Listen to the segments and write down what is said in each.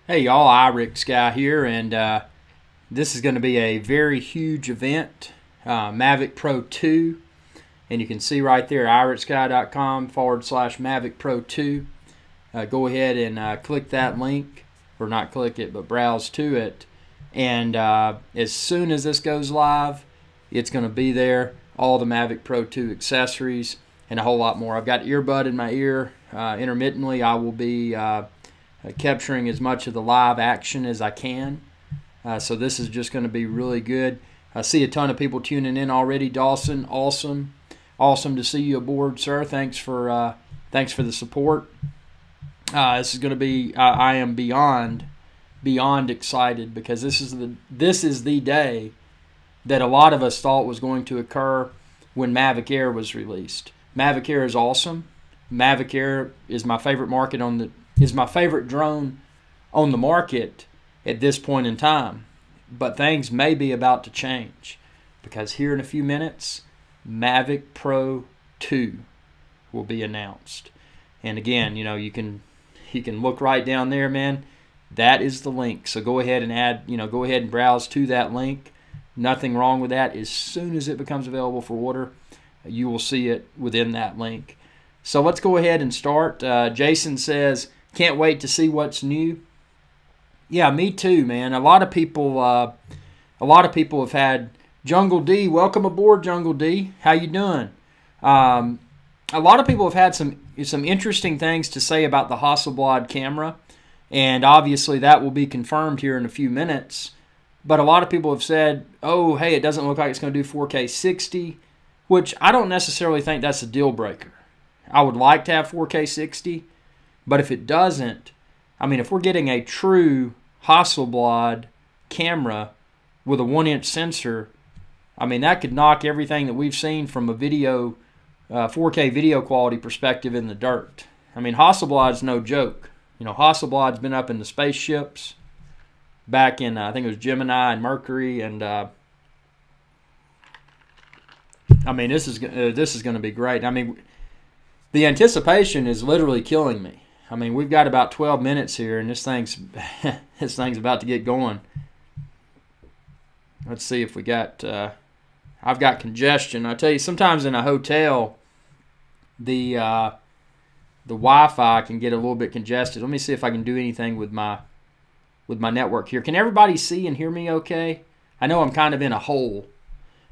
Hey y'all, IrixGuy here, and this is going to be a very huge event, Mavic Pro 2, and you can see right there, irixguy.com/Mavic Pro 2. Go ahead and click that link, or not click it, but browse to it, and as soon as this goes live, it's going to be there, all the Mavic Pro 2 accessories, and a whole lot more. I've got earbud in my ear. Intermittently, I will be capturing as much of the live action as I can. So this is just going to be really good. I see a ton of people tuning in already. Dawson, awesome to see you aboard, sir. Thanks for the support. This is going to be. I am beyond excited, because this is the day that a lot of us thought was going to occur when Mavic Air was released. Mavic Air is awesome. Mavic Air is my favorite favorite drone on the market at this point in time. But things may be about to change, because here in a few minutes, Mavic Pro 2 will be announced. And again, you can look right down there, man. That is the link. So go ahead and go ahead and browse to that link. Nothing wrong with that. As soon as it becomes available for order, you will see it within that link. So let's go ahead and start. Jason says, can't wait to see what's new. Yeah, me too, man. A lot of people have had Jungle D. Welcome aboard, Jungle D. How you doing? A lot of people have had some interesting things to say about the Hasselblad camera, and obviously that will be confirmed here in a few minutes. But a lot of people have said, "Oh, hey, it doesn't look like it's going to do 4K 60," which I don't necessarily think that's a deal breaker. I would like to have 4K 60. But if it doesn't, I mean, if we're getting a true Hasselblad camera with a 1-inch sensor, I mean, that could knock everything that we've seen from a 4K video quality perspective in the dirt. I mean, Hasselblad's no joke. Hasselblad's been up in the spaceships back in, I think it was Gemini and Mercury, and I mean, this is going to be great. I mean, the anticipation is literally killing me. I mean, we've got about 12 minutes here, and this thing's about to get going. Let's see if we got. I've got congestion. I tell you, sometimes in a hotel, the Wi-Fi can get a little bit congested. Let me see if I can do anything with my network here. Can everybody see and hear me okay? I know I'm kind of in a hole.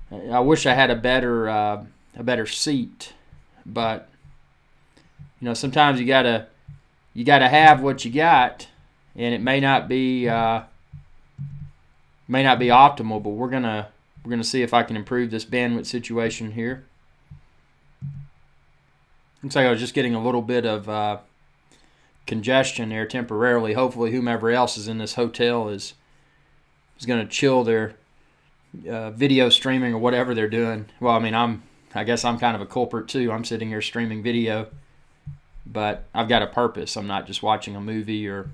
I wish I had a better seat, but sometimes you gotta have what you got, and it may not be optimal, but we're gonna see if I can improve this bandwidth situation here. Looks like I was just getting a little bit of congestion there temporarily. Hopefully whomever else is in this hotel is going to chill their video streaming or whatever they're doing. Well, I mean, I guess I'm kind of a culprit too. I'm sitting here streaming video, but I've got a purpose. I'm not just watching a movie or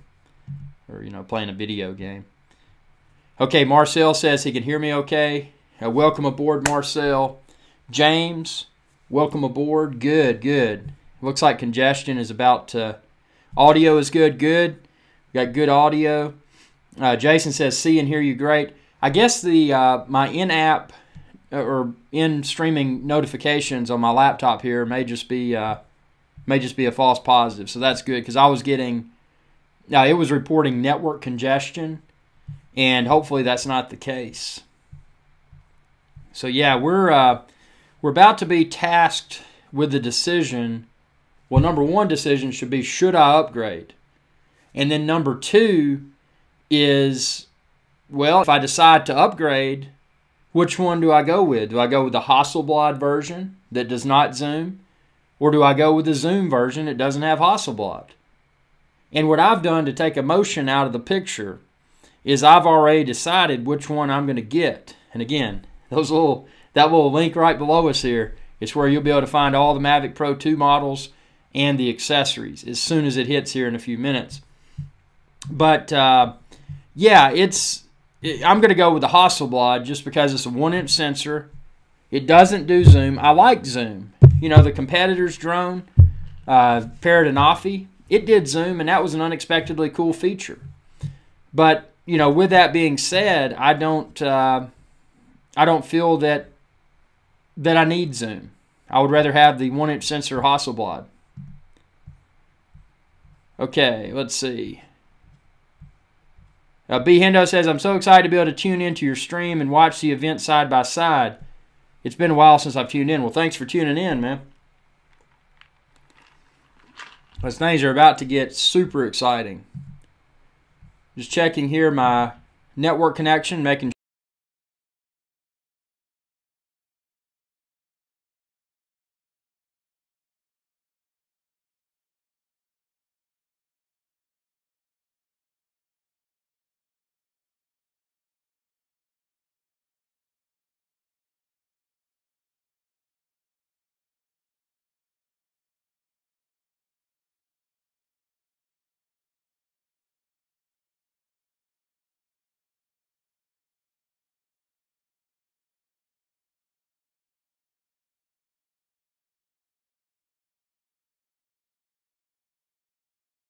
playing a video game. Okay, Marcel says he can hear me okay. Welcome aboard, Marcel. James, welcome aboard. Good. Looks like congestion is about to... Audio is good. We got good audio. Jason says, see and hear you great. I guess my in-app or in-streaming notifications on my laptop here may just be a false positive, so that's good, because I was getting, it was reporting network congestion, and hopefully that's not the case. So yeah, we're about to be tasked with the decision. Well, number one decision should be, should I upgrade? And then number two is, well, if I decide to upgrade, which one do I go with? Do I go with the Hasselblad version that does not zoom? Or do I go with the zoom version that doesn't have Hasselblad? And what I've done to take emotion out of the picture is I've already decided which one I'm going to get. And again, that little link right below us here is where you'll be able to find all the Mavic Pro 2 models and the accessories as soon as it hits here in a few minutes. But yeah, I'm going to go with the Hasselblad just because it's a 1-inch sensor. It doesn't do zoom. I like zoom. The competitor's drone, Paradinafi, it did zoom, and that was an unexpectedly cool feature. But you know, with that being said, I don't feel that I need zoom. I would rather have the 1-inch sensor Hasselblad. Okay, let's see. B. Hendo says, I'm so excited to be able to tune into your stream and watch the event side by side. It's been a while since I've tuned in. Well, thanks for tuning in, man. Those things are about to get super exciting. Just checking here my network connection, making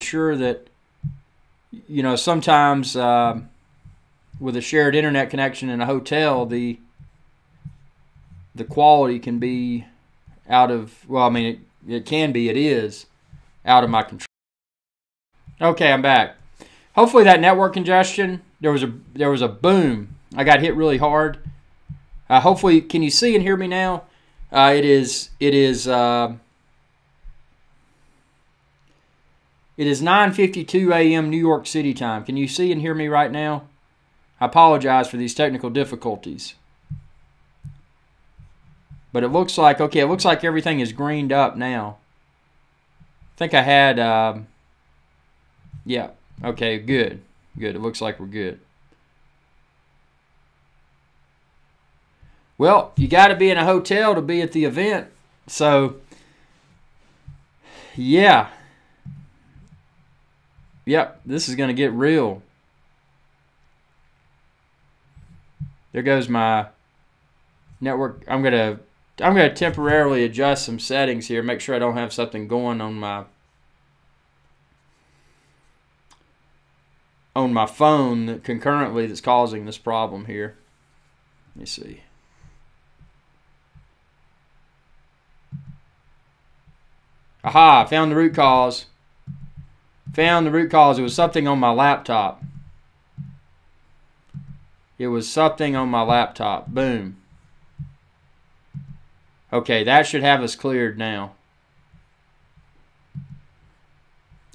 sure that, you know, sometimes with a shared internet connection in a hotel, the quality can be out of, well, I mean, it can be, it is out of my control. Okay, I'm back. Hopefully that network congestion, there was a boom. I got hit really hard. Hopefully, can you see and hear me now? It is 9:52 a.m. New York City time. Can you see and hear me right now? I apologize for these technical difficulties. But it looks like, okay, it looks like everything is greened up now. I think I had, yeah, okay, good. Good, it looks like we're good. Well, you got to be in a hotel to be at the event. So, yeah. Yep, this is going to get real. There goes my network. I'm going to temporarily adjust some settings here, make sure I don't have something going on my phone concurrently that's causing this problem here. Let me see. Aha, found the root cause. Found the root cause. It was something on my laptop. It was something on my laptop. Boom. Okay, that should have us cleared now.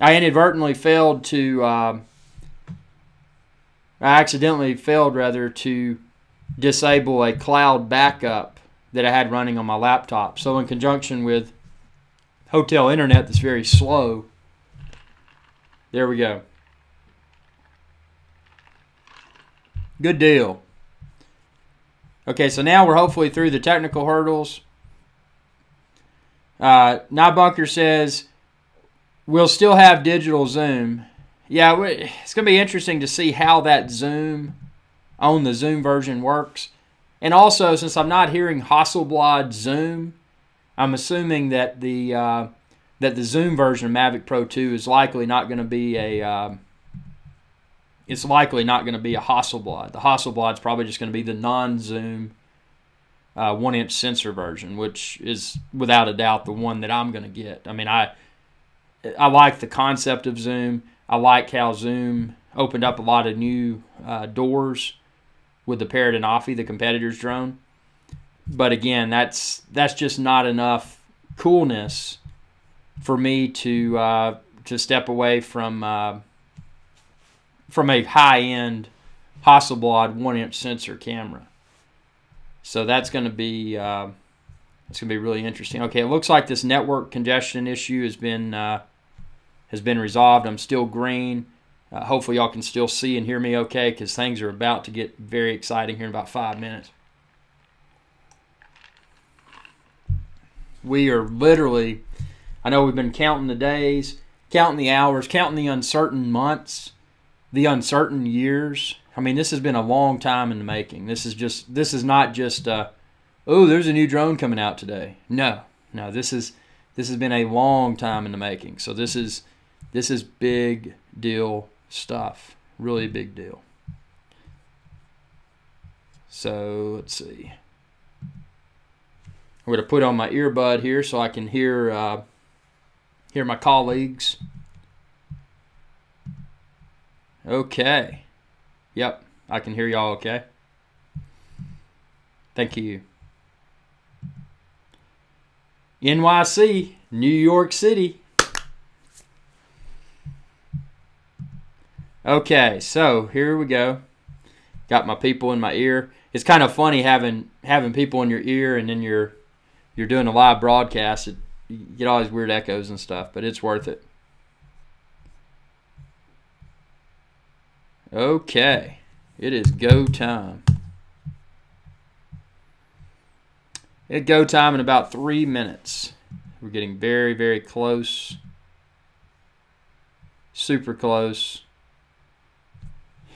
I inadvertently failed to, I accidentally failed rather to disable a cloud backup that I had running on my laptop. So in conjunction with hotel internet that's very slow, there we go. Good deal. Okay, so now we're hopefully through the technical hurdles. Nybunker says, we'll still have digital zoom. Yeah, it's going to be interesting to see how that zoom on the Zoom version works. And also, since I'm not hearing Hasselblad zoom, I'm assuming that the Zoom version of Mavic Pro 2 is likely not going to be a Hasselblad. The Hasselblad's probably just going to be the non-zoom 1-inch sensor version, which is without a doubt the one that I'm going to get. I mean, I like the concept of zoom. I like how Zoom opened up a lot of new doors with the Parrot and Offie, the competitor's drone. But again, that's just not enough coolness for me to step away from a high-end Hasselblad 1-inch sensor camera. So that's going to be really interesting. Okay, it looks like this network congestion issue has been resolved. I'm still green. Hopefully y'all can still see and hear me okay, because things are about to get very exciting here in about 5 minutes. We are literally, I know we've been counting the days, counting the hours, counting the uncertain months, the uncertain years. I mean, this has been a long time in the making. This is not just, oh, there's a new drone coming out today. No, this has been a long time in the making. So this is big deal stuff. Really big deal. So let's see. I'm going to put on my earbud here so I can hear my colleagues. Okay. Yep, I can hear y'all okay. Thank you. NYC, New York City. Okay, so here we go. Got my people in my ear. It's kind of funny having people in your ear and then you're doing a live broadcast. You get all these weird echoes and stuff, but it's worth it. Okay, it is go time. It's go time in about 3 minutes. We're getting very, very close. Super close.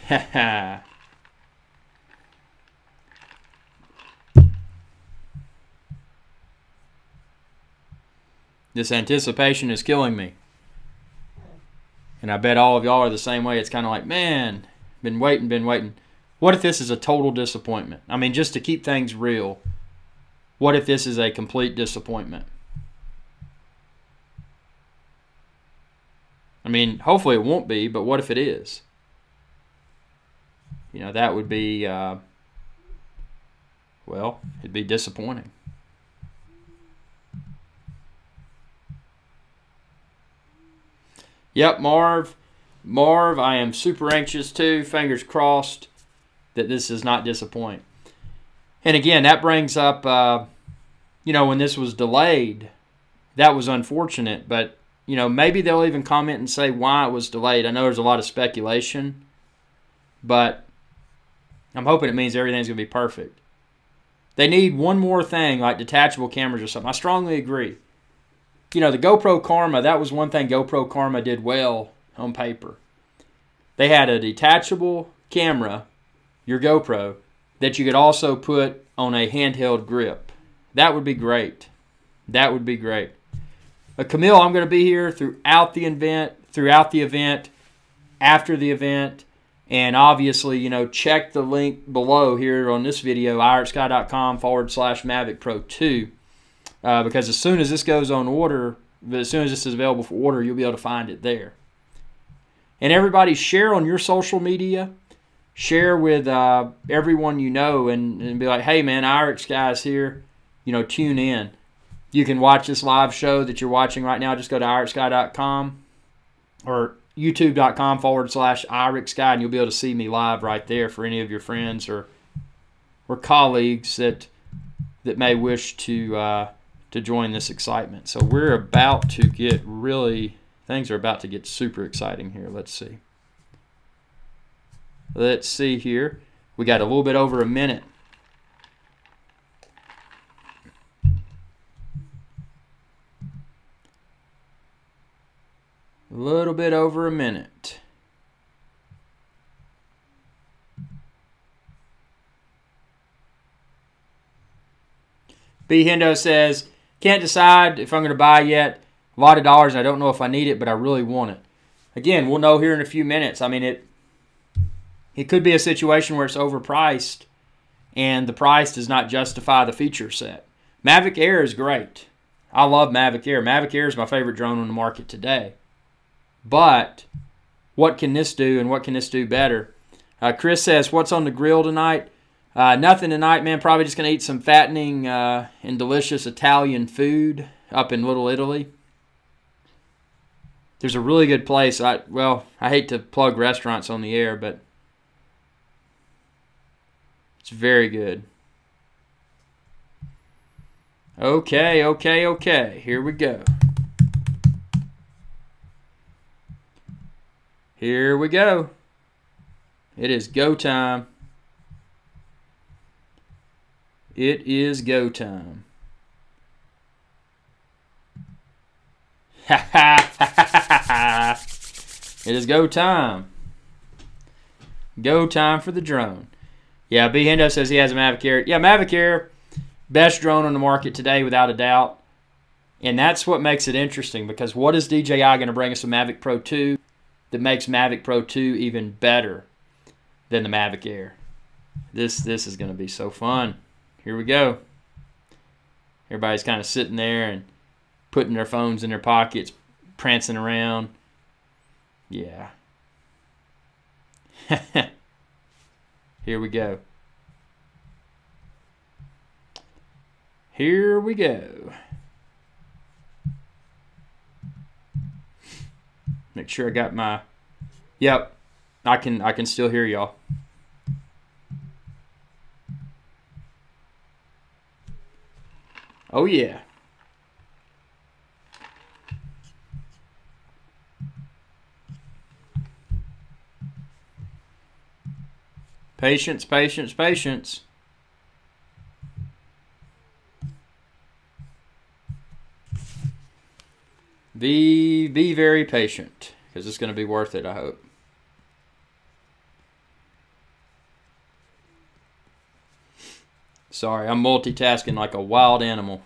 Haha. This anticipation is killing me. And I bet all of y'all are the same way. It's kind of like, man, been waiting. What if this is a total disappointment? I mean, just to keep things real, what if this is a complete disappointment? I mean, hopefully it won't be, but what if it is? You know, that would be, well, it'd be disappointing. Yep, Marv, I am super anxious too. Fingers crossed that this does not disappoint. And again, that brings up, you know, when this was delayed, that was unfortunate. But, you know, maybe they'll even comment and say why it was delayed. I know there's a lot of speculation, but I'm hoping it means everything's going to be perfect. They need one more thing, like detachable cameras or something. I strongly agree. You know, the GoPro Karma, that was one thing GoPro Karma did well on paper. They had a detachable camera, your GoPro, that you could also put on a handheld grip. That would be great. That would be great. Camille, I'm going to be here throughout the event, after the event, and obviously, you know, check the link below here on this video, IrixGuy.com/Mavic Pro 2. Because as soon as this goes on order, as soon as this is available for order, you'll be able to find it there. And everybody, share on your social media. Share with everyone you know and be like, hey, man, IrixGuy's here. You know, tune in. You can watch this live show that you're watching right now. Just go to IrixGuy.com or YouTube.com/IrixGuy, and you'll be able to see me live right there for any of your friends or colleagues that may wish to join this excitement. So we're about to get things are about to get super exciting here. Let's see. Let's see here. We got a little bit over a minute. A little bit over a minute. B. Hendo says, can't decide if I'm going to buy yet. A lot of dollars, and I don't know if I need it, but I really want it. Again, we'll know here in a few minutes. I mean, it could be a situation where it's overpriced, and the price does not justify the feature set. Mavic Air is great. I love Mavic Air. Mavic Air is my favorite drone on the market today. But what can this do, and what can this do better? Chris says, what's on the grill tonight? Nothing tonight, man. Probably just going to eat some fattening and delicious Italian food up in Little Italy. There's a really good place. I hate to plug restaurants on the air, but it's very good. Okay. Here we go. Here we go. It is go time. It is go time. It is go time. Go time for the drone. Yeah, B. Hendo says he has a Mavic Air. Yeah, Mavic Air, best drone on the market today without a doubt. And that's what makes it interesting, because what is DJI going to bring us, a Mavic Pro 2? that makes Mavic Pro 2 even better than the Mavic Air. This is going to be so fun. Here we go. Everybody's kind of sitting there and putting their phones in their pockets, prancing around. Yeah. Here we go. Here we go. Make sure I got my... Yep, I can still hear y'all. Oh yeah. Patience, patience, patience. Be very patient, because it's going to be worth it, I hope. Sorry, I'm multitasking like a wild animal.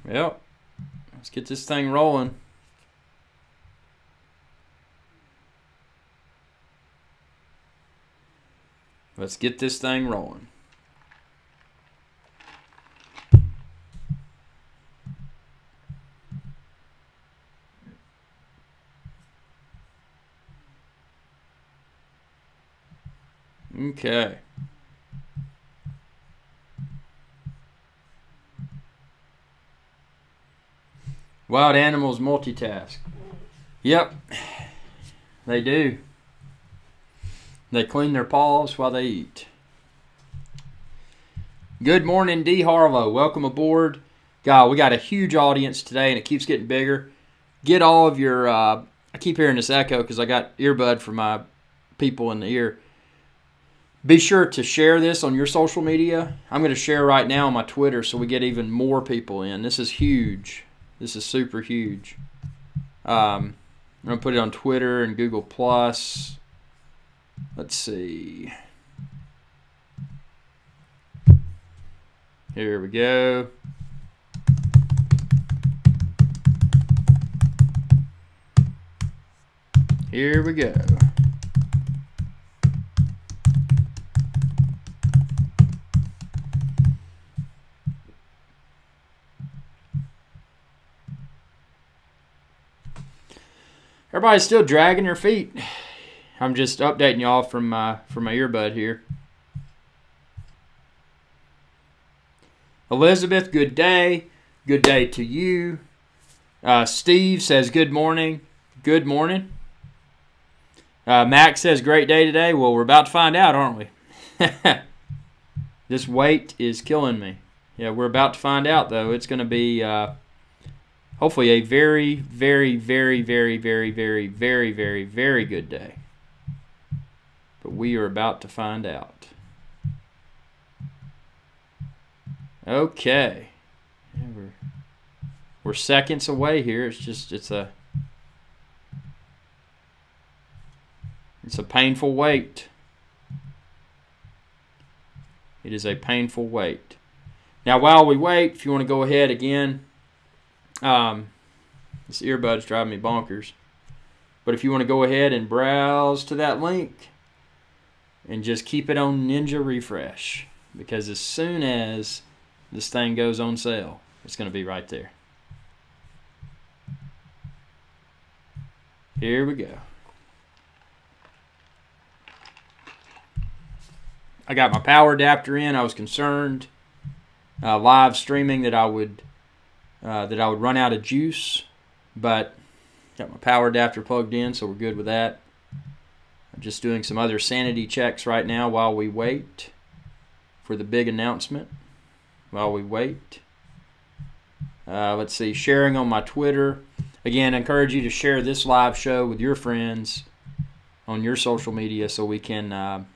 Well, let's get this thing rolling. Let's get this thing rolling. Okay. Wild animals multitask. Yep, they do. They clean their paws while they eat. Good morning, D. Harlow. Welcome aboard. God, we got a huge audience today, and it keeps getting bigger. Get all of your... I keep hearing this echo because I got earbud for my people in the ear. Be sure to share this on your social media. I'm going to share right now on my Twitter so we get even more people in. This is huge. This is super huge. I'm going to put it on Twitter and Google+. Let's see. Here we go. Here we go. Everybody's still dragging their feet. I'm just updating y'all from my earbud here. Elizabeth, good day. Good day to you. Steve says good morning. Good morning. Max says great day today. Well, we're about to find out, aren't we? This weight is killing me. Yeah, we're about to find out, though. It's going to be hopefully a very, very, very, very, very, very, very, very, very good day. But we are about to find out. Okay. Yeah, we're seconds away here. It's a painful wait. It is a painful wait. Now, while we wait, if you want to go ahead again, this earbud's driving me bonkers. But if you want to go ahead and browse to that link and just keep it on Ninja Refresh, because as soon as this thing goes on sale, it's going to be right there. Here we go. I got my power adapter in. I was concerned live streaming that I would run out of juice, but got my power adapter plugged in, so we're good with that. I'm just doing some other sanity checks right now while we wait for the big announcement. While we wait. Let's see, sharing on my Twitter. Again, I encourage you to share this live show with your friends on your social media so we can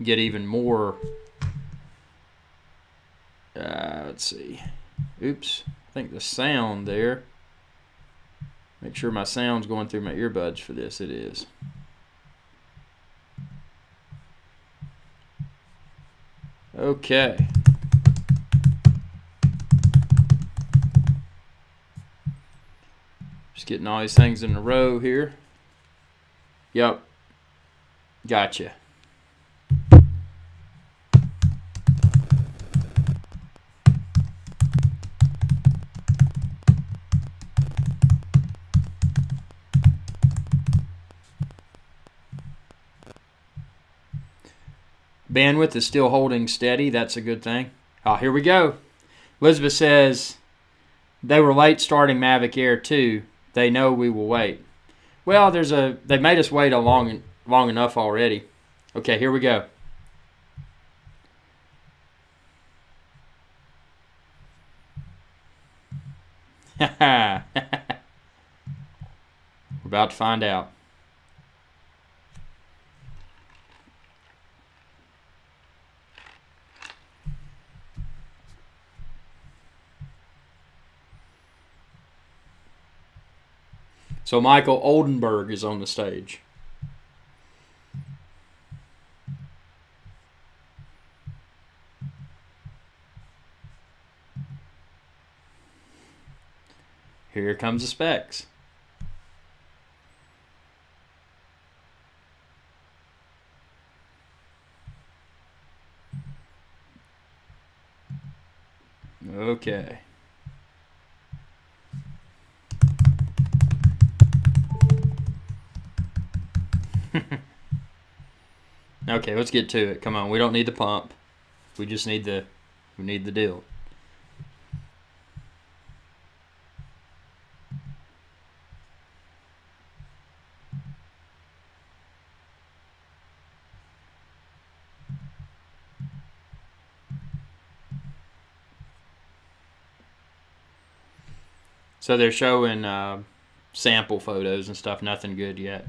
get even more. Let's see. Oops. I think the sound there. Make sure my sound's going through my earbuds for this. It is. Okay. Just getting all these things in a row here. Yep. Gotcha. Bandwidth is still holding steady. That's a good thing. Oh, here we go. Elizabeth says, they were late starting Mavic Air 2. They know we will wait. Well, they made us wait long enough already. Okay, here we go. We're about to find out. So Michael Oldenburg is on the stage. Here comes the specs. Okay. Okay, let's get to it. Come on, we don't need the pump. We just need the deal. So they're showing sample photos and stuff. Nothing good yet.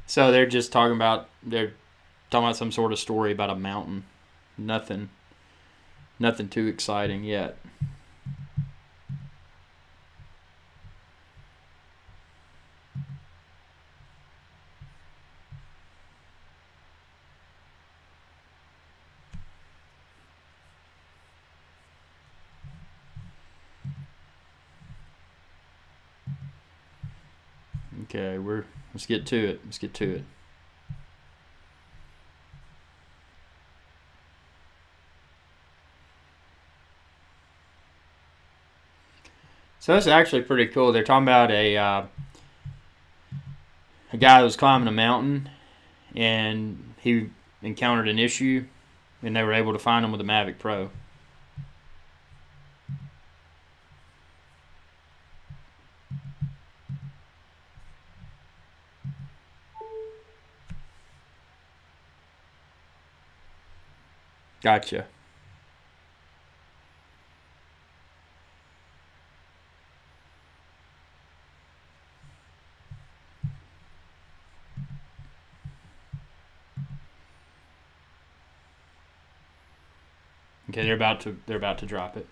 So they're talking about some sort of story about a mountain. Nothing too exciting yet. Okay, let's get to it. Let's get to it. So that's actually pretty cool. They're talking about a guy who was climbing a mountain, and he encountered an issue, and they were able to find him with a Mavic Pro. Gotcha. Okay, they're about to drop it.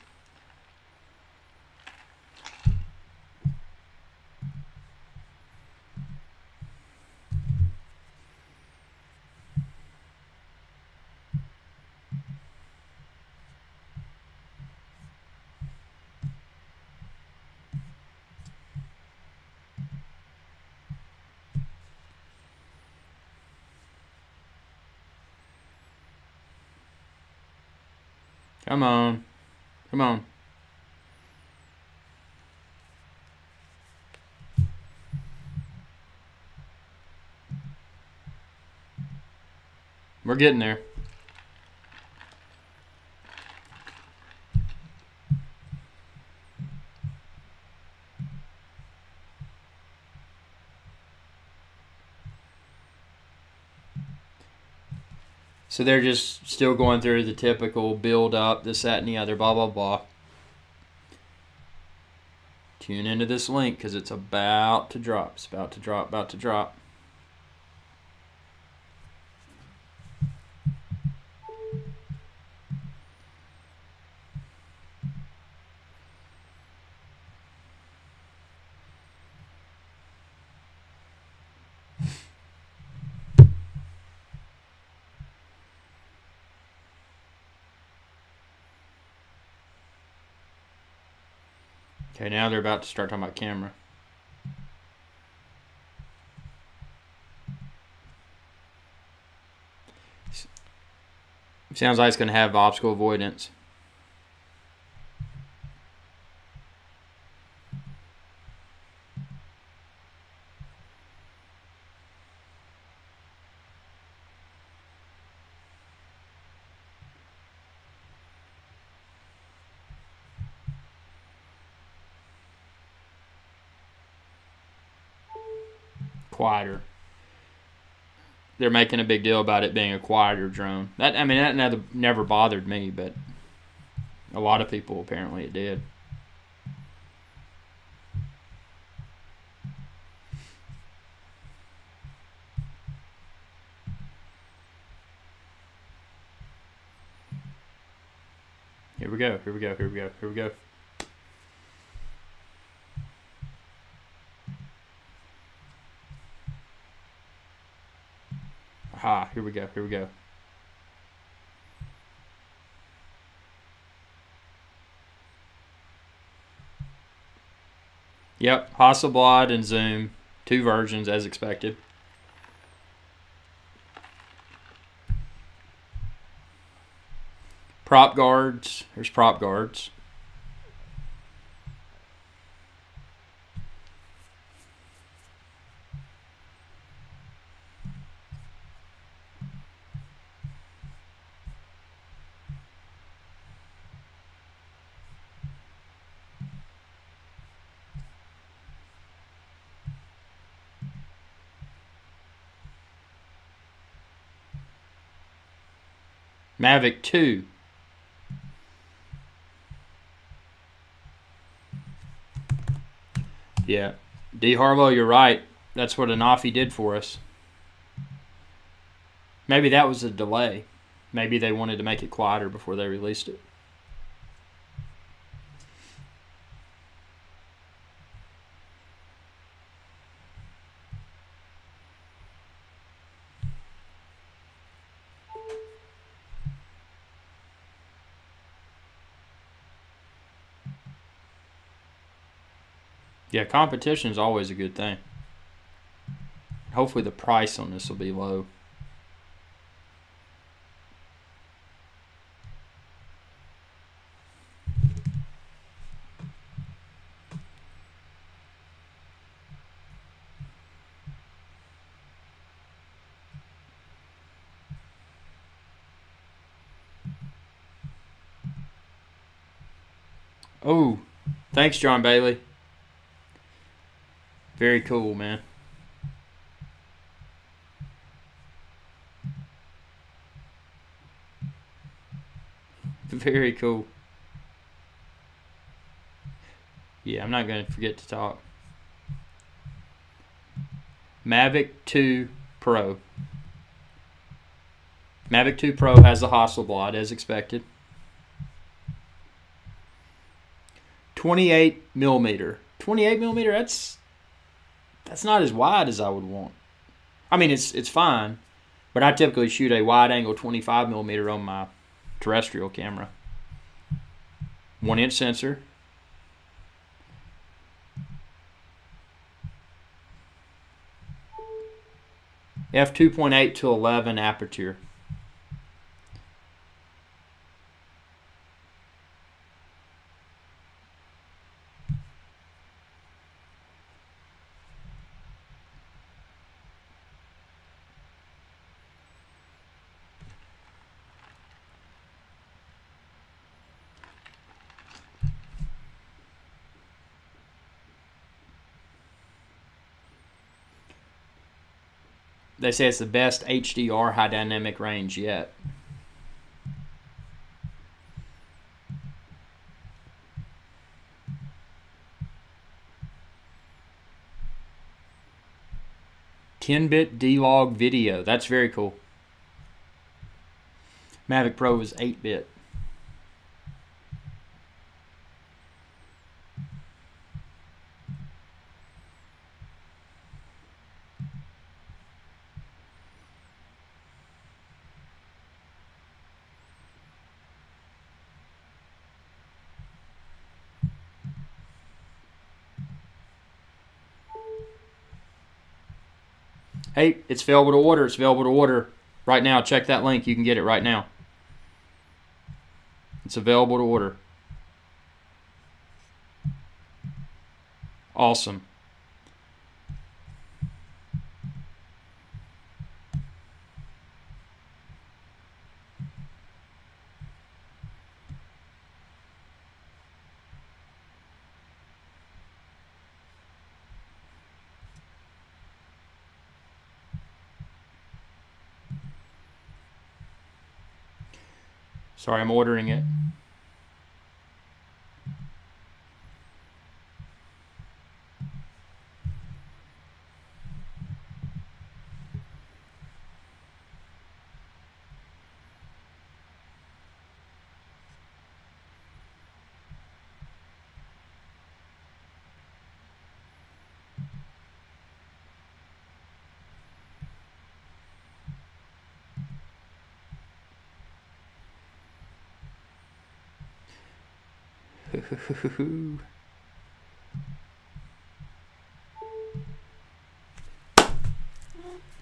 Come on. Come on. We're getting there. So they're just still going through the typical build up, this, that, and the other, blah, blah, blah. Tune into this link because it's about to drop. It's about to drop, about to drop. Okay, now they're about to start talking about camera. Sounds like it's going to have obstacle avoidance. Quieter. They're making a big deal about it being a quieter drone. That never bothered me, but a lot of people apparently it did. Here we go. Here we go. Here we go. Here we go. Aha, here we go, here we go. Yep, Hasselblad and Zoom, 2 versions as expected. Prop guards, there's prop guards. Mavic 2. Yeah. D. Harlow, you're right. That's what Anafi did for us. Maybe that was a delay. Maybe they wanted to make it quieter before they released it. Yeah, competition is always a good thing. Hopefully the price on this will be low. Oh, thanks, John Bailey. Very cool, man. Very cool. Yeah, I'm not going to forget to talk. Mavic 2 Pro. Mavic 2 Pro has the Hasselblad as expected. 28 millimeter. 28 millimeter, that's not as wide as I would want. I mean, it's fine, but I typically shoot a wide angle 25 millimeter on my terrestrial camera. 1-inch sensor. f2.8 to 11 aperture. They say it's the best HDR high dynamic range yet. "10-bit D-Log video." That's very cool. Mavic Pro is 8-bit. Hey, it's available to order. It's available to order right now. Check that link. You can get it right now. It's available to order. Awesome. Sorry, I'm ordering it.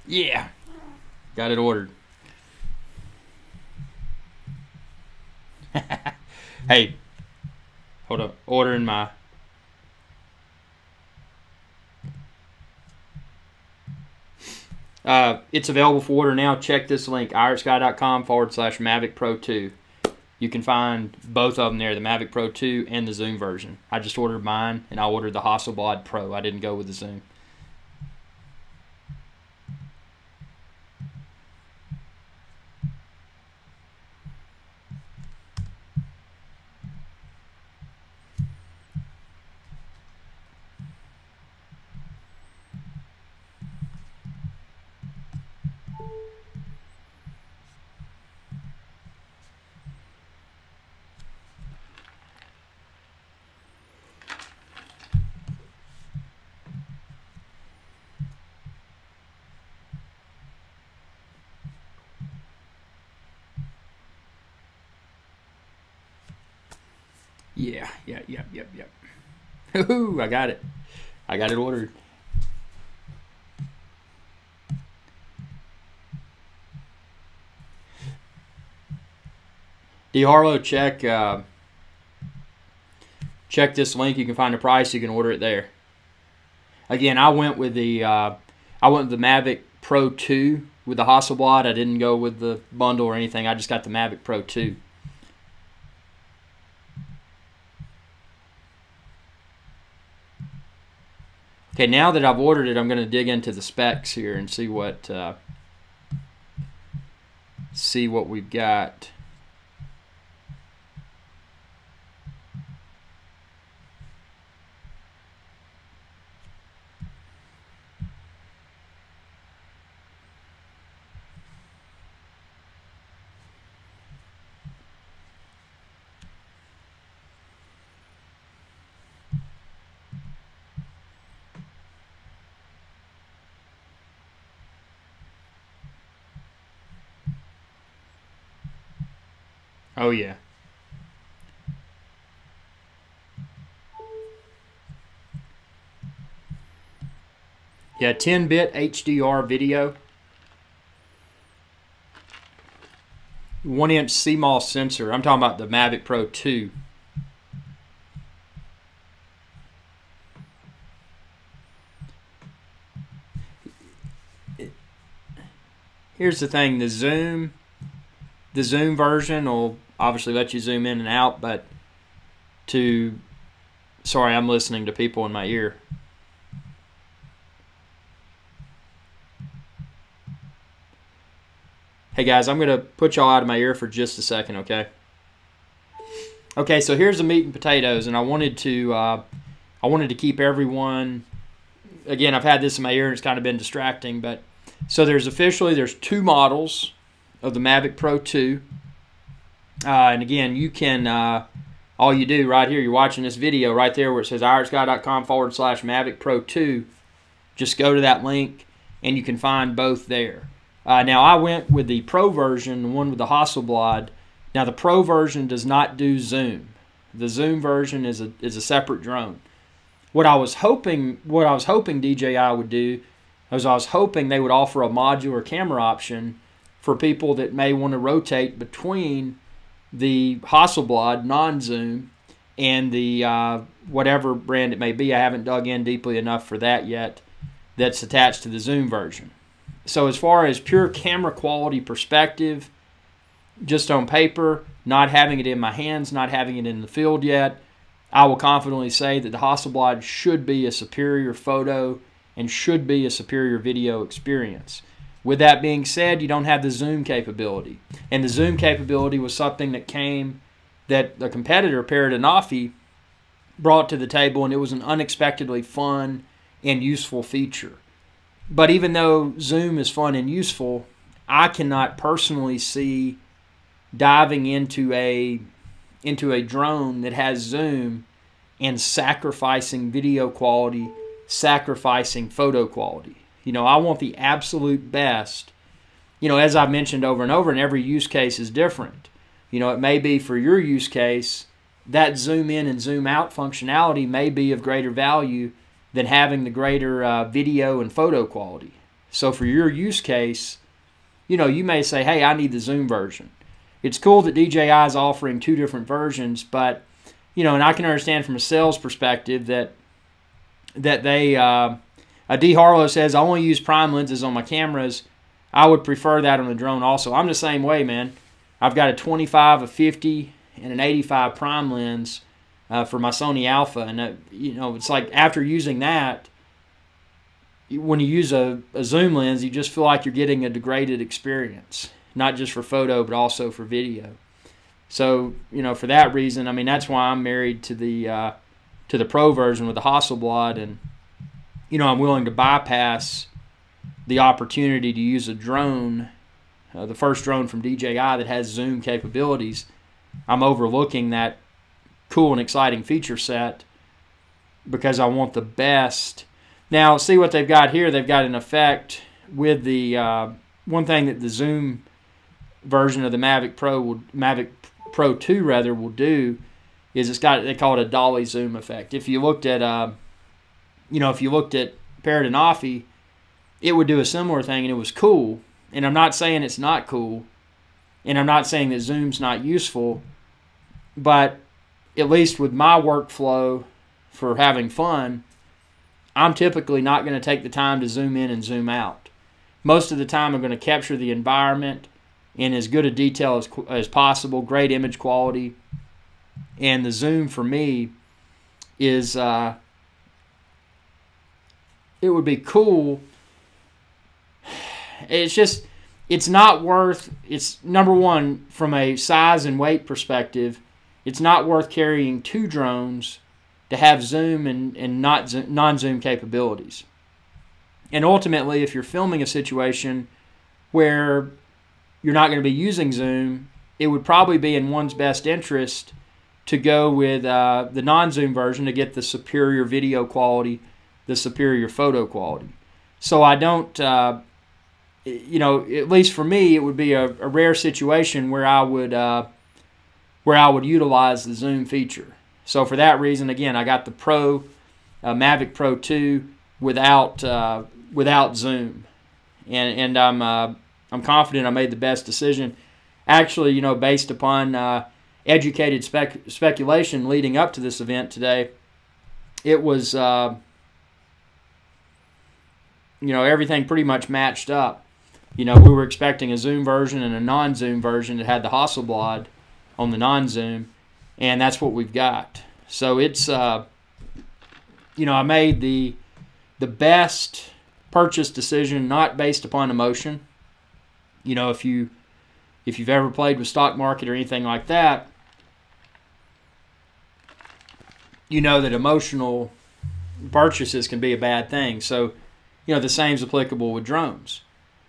Yeah, got it ordered. Hey, hold up, ordering my it's available for order now. Check this link, IrixGuy.com/Mavic Pro 2. You can find both of them there, the Mavic Pro 2 and the Zoom version. I just ordered mine, and I ordered the Hasselblad Pro. I didn't go with the Zoom. Yeah. Ooh, I got it. I got it ordered. DeHarlow, check this link. You can find the price. You can order it there. Again, I went with the Mavic Pro 2 with the Hasselblad. I didn't go with the bundle or anything. I just got the Mavic Pro 2. Okay, now that I've ordered it, I'm going to dig into the specs here and see what we've got. Oh yeah. Yeah, 10-bit HDR video. 1-inch CMOS sensor. I'm talking about the Mavic Pro 2. Here's the thing, the Zoom version will obviously let you zoom in and out, but sorry, I'm listening to people in my ear. Hey guys, I'm going to put y'all out of my ear for just a second, okay? Okay, so here's the meat and potatoes, and I wanted to keep everyone. Again, I've had this in my ear and it's kind of been distracting, but so there's 2 models of the Mavic Pro 2. And again, you can, all you do right here, you're watching this video right there where it says IrixGuy.com/Mavic Pro 2. Just go to that link and you can find both there. Now, I went with the Pro version, the one with the Hasselblad. Now, the Pro version does not do zoom. The zoom version is a separate drone. What I was hoping DJI would do is I was hoping they would offer a modular camera option for people that may want to rotate between the Hasselblad non-zoom and the whatever brand it may be. I haven't dug in deeply enough for that yet. That's attached to the zoom version. So as far as pure camera quality perspective, just on paper, not having it in my hands, not having it in the field yet, I will confidently say that the Hasselblad should be a superior photo and should be a superior video experience. With that being said, you don't have the zoom capability. And the zoom capability was something that the competitor, Peridinofi, brought to the table, and it was an unexpectedly fun and useful feature. But even though zoom is fun and useful, I cannot personally see diving into a drone that has zoom and sacrificing video quality, sacrificing photo quality. You know, I want the absolute best. You know, as I've mentioned over and over, and every use case is different. You know, it may be for your use case, that zoom in and zoom out functionality may be of greater value than having the greater video and photo quality. So for your use case, you know, you may say, hey, I need the zoom version. It's cool that DJI is offering 2 different versions, but, you know, and I can understand from a sales perspective that they, D. Harlow says, I only use prime lenses on my cameras. I would prefer that on a drone also. I'm the same way, man. I've got a 25, a 50, and an 85 prime lens for my Sony Alpha, and you know, it's like after using that, when you use a zoom lens, you just feel like you're getting a degraded experience, not just for photo but also for video. So, you know, for that reason, I mean, that's why I'm married to the Pro version with the Hasselblad, and you know, I'm willing to bypass the opportunity to use a drone, the first drone from DJI that has zoom capabilities. I'm overlooking that cool and exciting feature set because I want the best. Now, see what they've got here. They've got an effect with the one thing that the zoom version of the Mavic Pro 2 rather will do is it's got, they call it a dolly zoom effect. If you looked at Peridinofi, it would do a similar thing, and it was cool. And I'm not saying it's not cool, and I'm not saying that zoom's not useful, but at least with my workflow for having fun, I'm typically not going to take the time to zoom in and zoom out. Most of the time I'm going to capture the environment in as good a detail as possible, great image quality, and the zoom for me is, it would be cool. It's just, it's not worth, it's number one, from a size and weight perspective, it's not worth carrying 2 drones to have zoom and non-zoom capabilities. And ultimately, if you're filming a situation where you're not going to be using zoom, it would probably be in one's best interest to go with the non-zoom version to get the superior video quality, the superior photo quality. So I don't, you know, at least for me, it would be a rare situation where I would utilize the zoom feature. So for that reason, again, I got the Mavic Pro 2 without zoom, and I'm confident I made the best decision. Actually, you know, based upon educated speculation leading up to this event today, it was you know, everything pretty much matched up. You know, we were expecting a zoom version and a non-zoom version that had the Hasselblad on the non-zoom, and that's what we've got. So it's, you know, I made the best purchase decision not based upon emotion. You know, if you if you've ever played with stock market or anything like that, you know that emotional purchases can be a bad thing. So, the same is applicable with drones.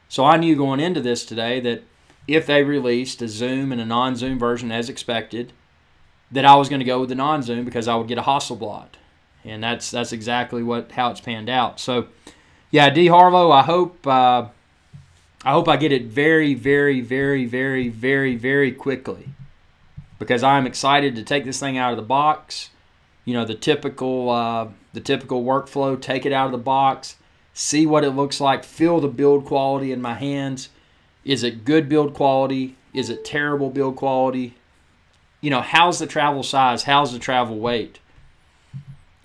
So I knew going into this today that if they released a zoom and a non-zoom version as expected, that I was going to go with the non-zoom because I would get a Hasselblad. And that's exactly how it's panned out. So, yeah, D. Harlow, I hope I get it very, very, very, very, very, very quickly, because I'm excited to take this thing out of the box. The typical workflow, take it out of the box, see what it looks like, feel the build quality in my hands. Is it good build quality? Is it terrible build quality? How's the travel size? How's the travel weight?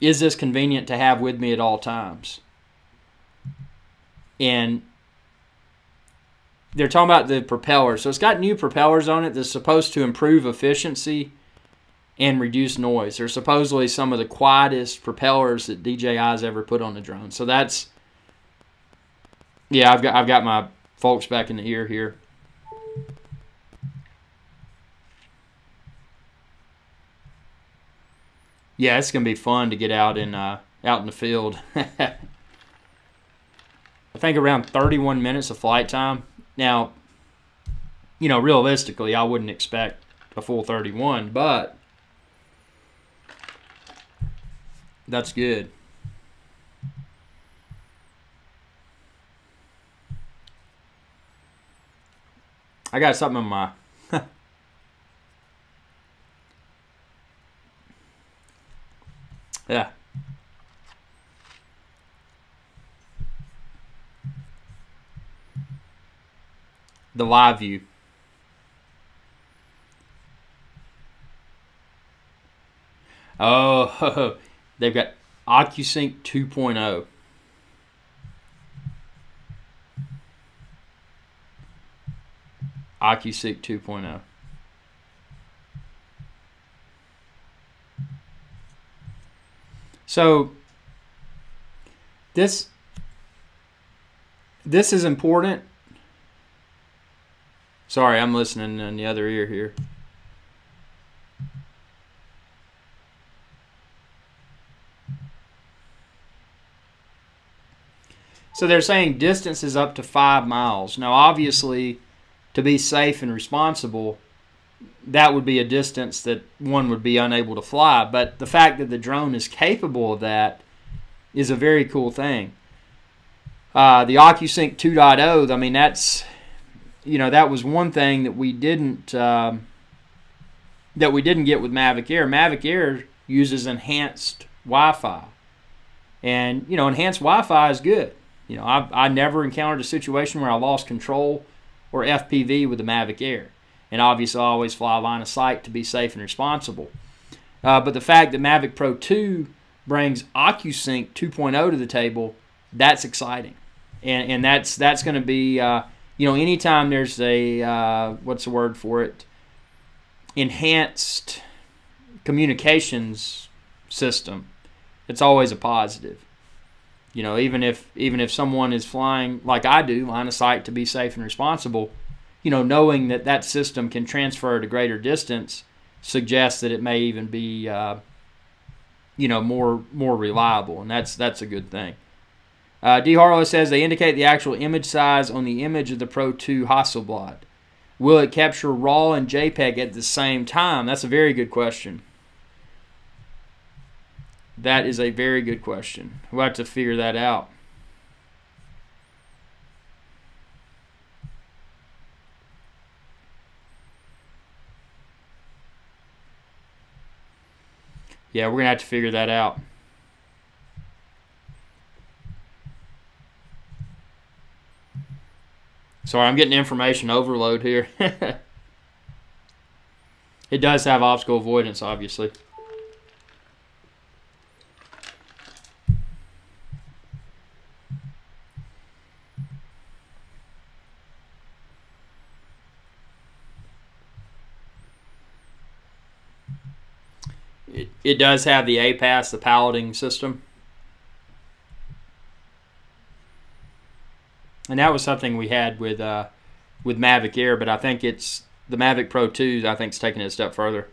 Is this convenient to have with me at all times? And they're talking about the propeller. So it's got new propellers on it that's supposed to improve efficiency and reduce noise. They're supposedly some of the quietest propellers that DJI's ever put on the drone. So that's, yeah, I've got my folks back in the ear here. Yeah, it's gonna be fun to get out in the field. I think around 31 minutes of flight time. Now, realistically, I wouldn't expect a full 31, but that's good. I got something in my yeah. The live view. Oh, they've got OcuSync 2.0. OcuSync 2.0. So this is important. Sorry, I'm listening in the other ear here. So they're saying distances up to 5 miles. Now, obviously, to be safe and responsible, that would be a distance that one would be unable to fly. But the fact that the drone is capable of that is a very cool thing. The OcuSync 2.0, I mean, that's, that was one thing that we didn't get with Mavic Air. Mavic Air uses enhanced Wi-Fi, and enhanced Wi-Fi is good. I never encountered a situation where I lost control or FPV with the Mavic Air. And obviously, I always fly line of sight to be safe and responsible. But the fact that Mavic Pro 2 brings OcuSync 2.0 to the table, that's exciting. And that's going to be, anytime there's a, what's the word for it? Enhanced communications system, it's always a positive. Even if someone is flying like I do, line of sight to be safe and responsible, knowing that system can transfer at a greater distance suggests that it may even be, more reliable, and that's a good thing. D. Harlow says they indicate the actual image size on the image of the Pro 2 Hasselblad. Will it capture RAW and JPEG at the same time? That's a very good question. That is a very good question. We'll have to figure that out. Yeah, we're going to have to figure that out. Sorry, I'm getting information overload here. It does have obstacle avoidance, obviously. It does have the APAS, the piloting system. And that was something we had with with Mavic Air, but I think it's the Mavic Pro 2. I think is taking it a step further.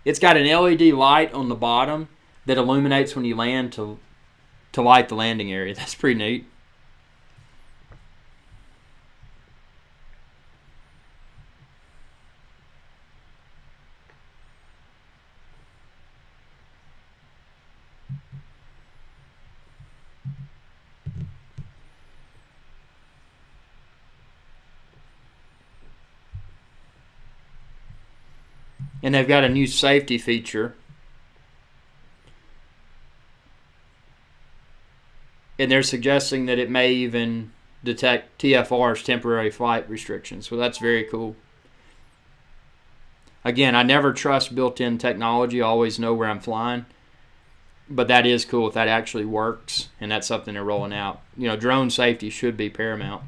It's got an LED light on the bottom that illuminates when you land to light the landing area. That's pretty neat. And they've got a new safety feature. And they're suggesting that it may even detect TFR's, temporary flight restrictions. So that's very cool. Again, I never trust built-in technology. I always know where I'm flying. But that is cool if that actually works. And that's something they're rolling out. You know, drone safety should be paramount.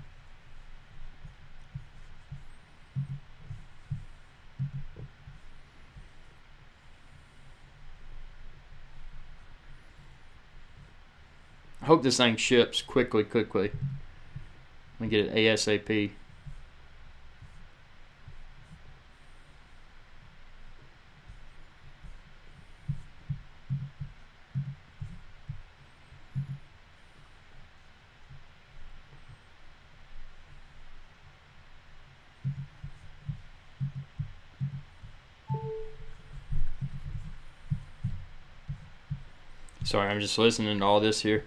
I hope this thing ships quickly. Let me get it ASAP. Sorry, I'm just listening to all this here.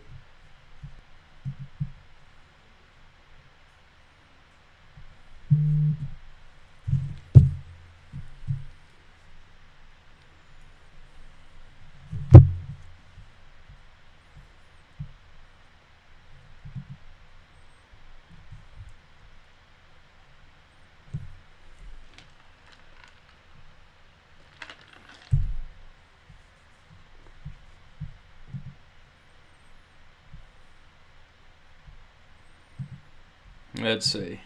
Let's see.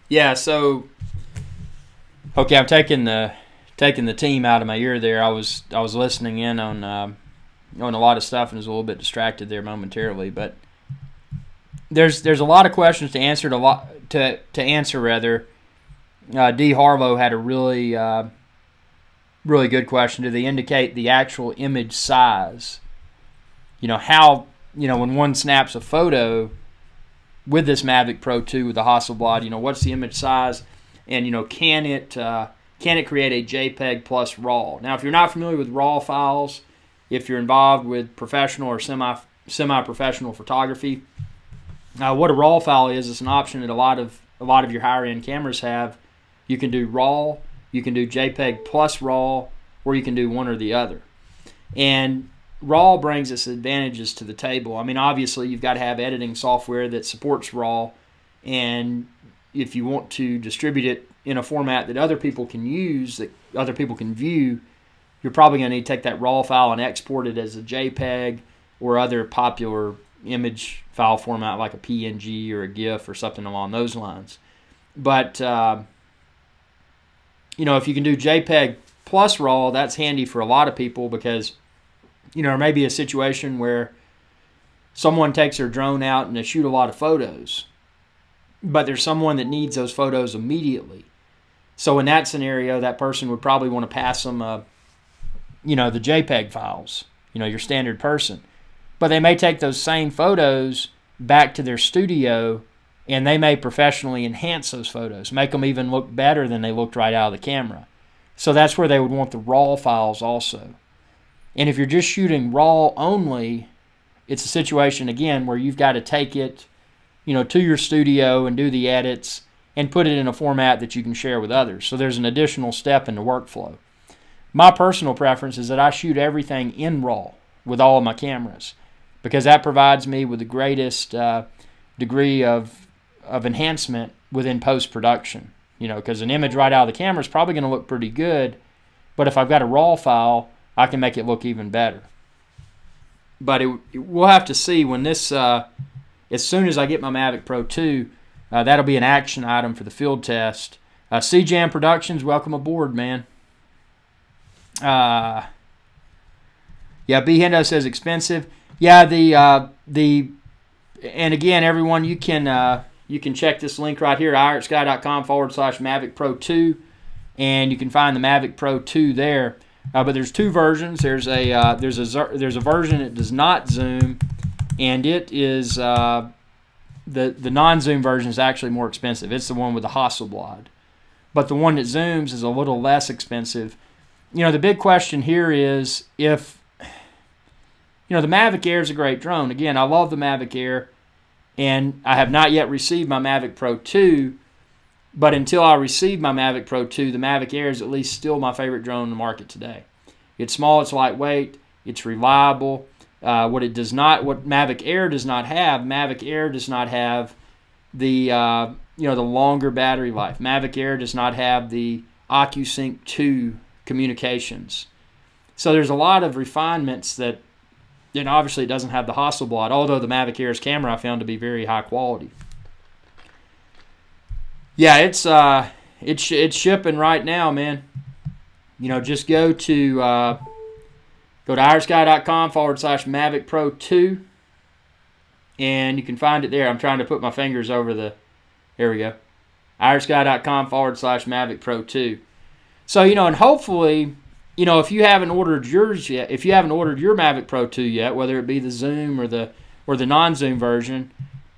Yeah, so okay, I'm taking the team out of my ear there. I was listening in on a lot of stuff and was a little bit distracted there momentarily, but there's a lot of questions to answer. To answer rather. D. Harlow had a really good question. Do they indicate the actual image size? You know, how, you know, when one snaps a photo with this Mavic Pro 2 with the Hasselblad, you know, what's the image size? And, you know, can it create a JPEG plus RAW? Now, if you're not familiar with RAW files, if you're involved with professional or semi-professional photography, what a RAW file is, it's an option that a lot of your higher-end cameras have. You can do RAW, you can do JPEG plus RAW, or you can do one or the other. And RAW brings its advantages to the table. I mean, obviously, you've got to have editing software that supports RAW, and if you want to distribute it in a format that other people can use, that other people can view, you're probably going to need to take that RAW file and export it as a JPEG or other popular image file format like a PNG or a GIF or something along those lines. But you know, if you can do JPEG plus RAW, that's handy for a lot of people because, you know, there may be a situation where someone takes their drone out and they shoot a lot of photos, but there's someone that needs those photos immediately. So in that scenario, that person would probably want to pass them, you know, the JPEG files, you know, your standard person. But they may take those same photos back to their studio and they may professionally enhance those photos, make them even look better than they looked right out of the camera. So that's where they would want the RAW files also. And if you're just shooting RAW only, it's a situation, again, where you've got to take it, you know, to your studio and do the edits and put it in a format that you can share with others. So there's an additional step in the workflow. My personal preference is that I shoot everything in RAW with all of my cameras because that provides me with the greatest degree of enhancement within post-production. You know, because an image right out of the camera is probably going to look pretty good, but if I've got a raw file, I can make it look even better. But we'll have to see when this, as soon as I get my Mavic Pro 2, that'll be an action item for the field test. CJAM Productions, welcome aboard, man. Yeah, B Hendo says expensive. Yeah, and again, everyone, you can check this link right here, IrixGuy.com/Mavic Pro 2, and you can find the Mavic Pro 2 there. But there's two versions. There's a version that does not zoom, and it is the non-zoom version is actually more expensive. It's the one with the Hasselblad. But the one that zooms is a little less expensive. You know, the big question here is if, you know, the Mavic Air is a great drone. Again, I love the Mavic Air, and I have not yet received my Mavic Pro 2, but until I receive my Mavic Pro 2, the Mavic Air is at least still my favorite drone in the market today. It's small, it's lightweight, it's reliable. What Mavic Air does not have, Mavic Air does not have the the longer battery life. Mavic Air does not have the OcuSync 2 communications. So there's a lot of refinements that, obviously it doesn't have the Hasselblad, although the Mavic Air's camera I found to be very high quality. Yeah, it's shipping right now, man. Just go to IrixGuy.com/Mavic Pro 2, and you can find it there. I'm trying to put my fingers over there we go. IrixGuy.com/Mavic Pro 2. So, and hopefully, if you haven't ordered yours yet, if you haven't ordered your Mavic Pro 2 yet, whether it be the Zoom or the non-Zoom version,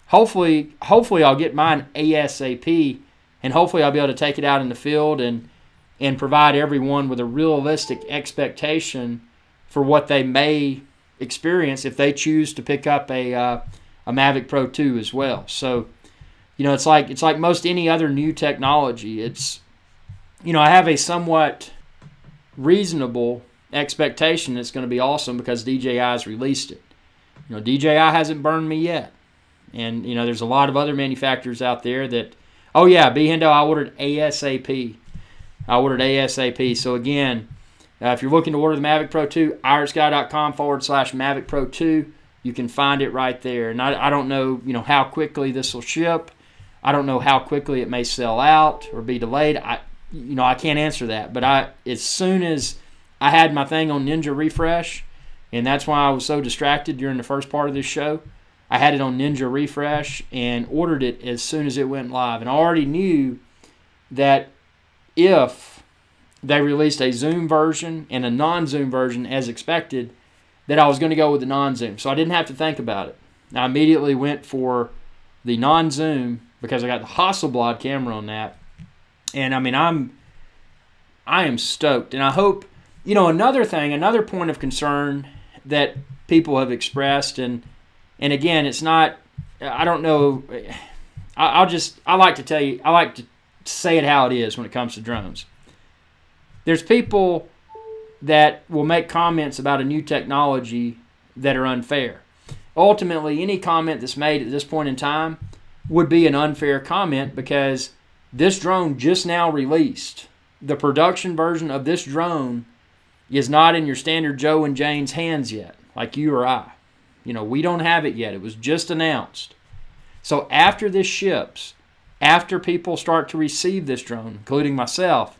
hopefully I'll get mine ASAP, and hopefully I'll be able to take it out in the field and provide everyone with a realistic expectation for what they may experience if they choose to pick up a Mavic Pro 2 as well. So, it's like most any other new technology. It's, I have a somewhat reasonable expectation it's going to be awesome because DJI's released it. DJI hasn't burned me yet. And, there's a lot of other manufacturers out there that, oh yeah, B Hendo, I ordered ASAP. So again, if you're looking to order the Mavic Pro 2, IrixGuy.com/Mavic Pro 2, you can find it right there. And I don't know, how quickly this will ship. I don't know how quickly it may sell out or be delayed. I can't answer that. But as soon as I had my thing on Ninja Refresh, and that's why I was so distracted during the first part of this show, I had it on Ninja Refresh and ordered it as soon as it went live. And I already knew that if they released a Zoom version and a non-Zoom version as expected, that I was going to go with the non-Zoom. So I didn't have to think about it. I immediately went for the non-Zoom because I got the Hasselblad camera on that. And I mean, I am stoked. And I hope, another point of concern that people have expressed, and again, it's not, I don't know, I like to say it how it is when it comes to drones. There's people that will make comments about a new technology that are unfair. Ultimately, any comment that's made at this point in time would be an unfair comment because this drone just now released. The production version of this drone is not in your standard Joe and Jane's hands yet, like you or I. We don't have it yet. It was just announced. So after this ships, after people start to receive this drone, including myself,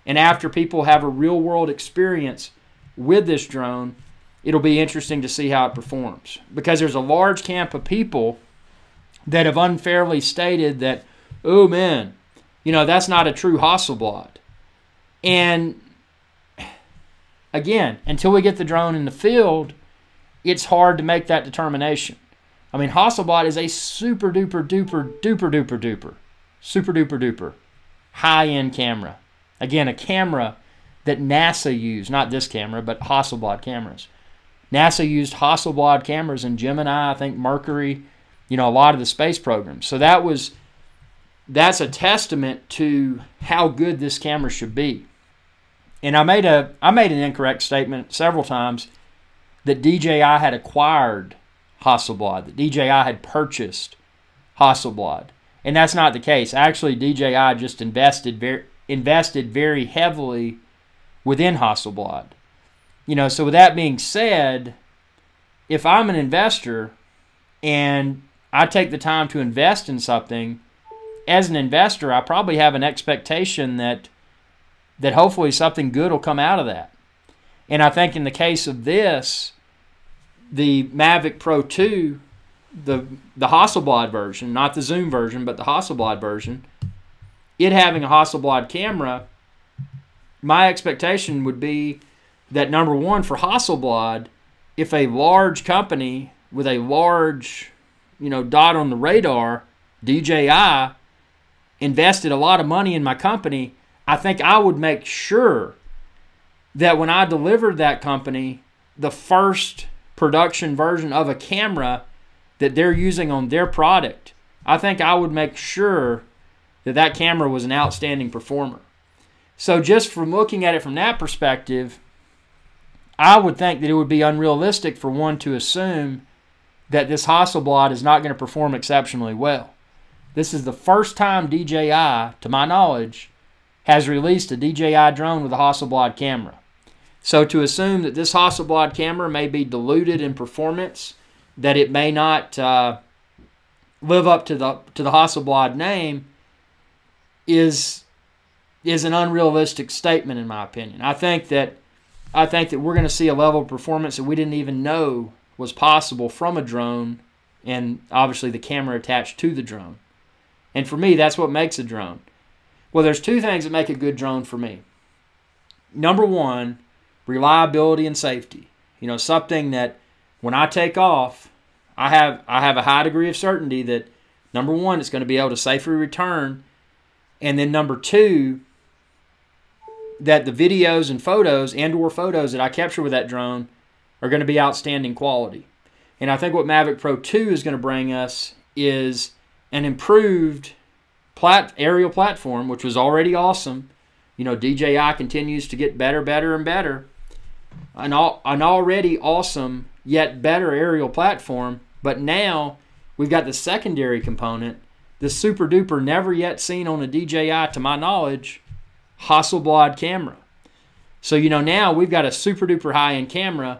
and after people have a real-world experience with this drone, it'll be interesting to see how it performs. Because there's a large camp of people that have unfairly stated that, oh man, that's not a true Hasselblad. And again, until we get the drone in the field, it's hard to make that determination. I mean, Hasselblad is a super duper high-end camera. Again, a camera that NASA used, not this camera, but Hasselblad cameras. NASA used Hasselblad cameras in Gemini, I think Mercury, a lot of the space programs. So that's a testament to how good this camera should be. And I made an incorrect statement several times that DJI had acquired Hasselblad, that DJI had purchased Hasselblad. And that's not the case. Actually, DJI just invested very heavily within Hasselblad. You know, so with that being said, if I'm an investor and I take the time to invest in something, as an investor, I probably have an expectation that hopefully something good will come out of that. And I think in the case of this, the Mavic Pro 2, the Hasselblad version, not the Zoom version, but the Hasselblad version, it having a Hasselblad camera, my expectation would be that, number one, for Hasselblad, if a large company with a large, dot on the radar, DJI, invested a lot of money in my company, I think I would make sure that when I delivered that company the first production version of a camera that they're using on their product, I think I would make sure that that camera was an outstanding performer. So just from looking at it from that perspective, I would think that it would be unrealistic for one to assume that this Hasselblad is not going to perform exceptionally well. This is the first time DJI, to my knowledge, has released a DJI drone with a Hasselblad camera. So to assume that this Hasselblad camera may be diluted in performance, that it may not live up to the Hasselblad name, is an unrealistic statement in my opinion. I think that we're going to see a level of performance that we didn't even know was possible from a drone, and obviously the camera attached to the drone. And for me, that's what makes a drone. Well, there's two things that make a good drone for me. Number one, reliability and safety. Something that when I take off, I have a high degree of certainty that, number one, it's going to be able to safely return, and then number two, that the videos and photos and/or photos that I capture with that drone are going to be outstanding quality. And I think what Mavic Pro 2 is going to bring us is an improved aerial platform, which was already awesome. DJI continues to get better, and better. An already awesome, yet better aerial platform. But now we've got the secondary component, the super duper, never yet seen on a DJI, to my knowledge, Hasselblad camera. So, now we've got a super duper high-end camera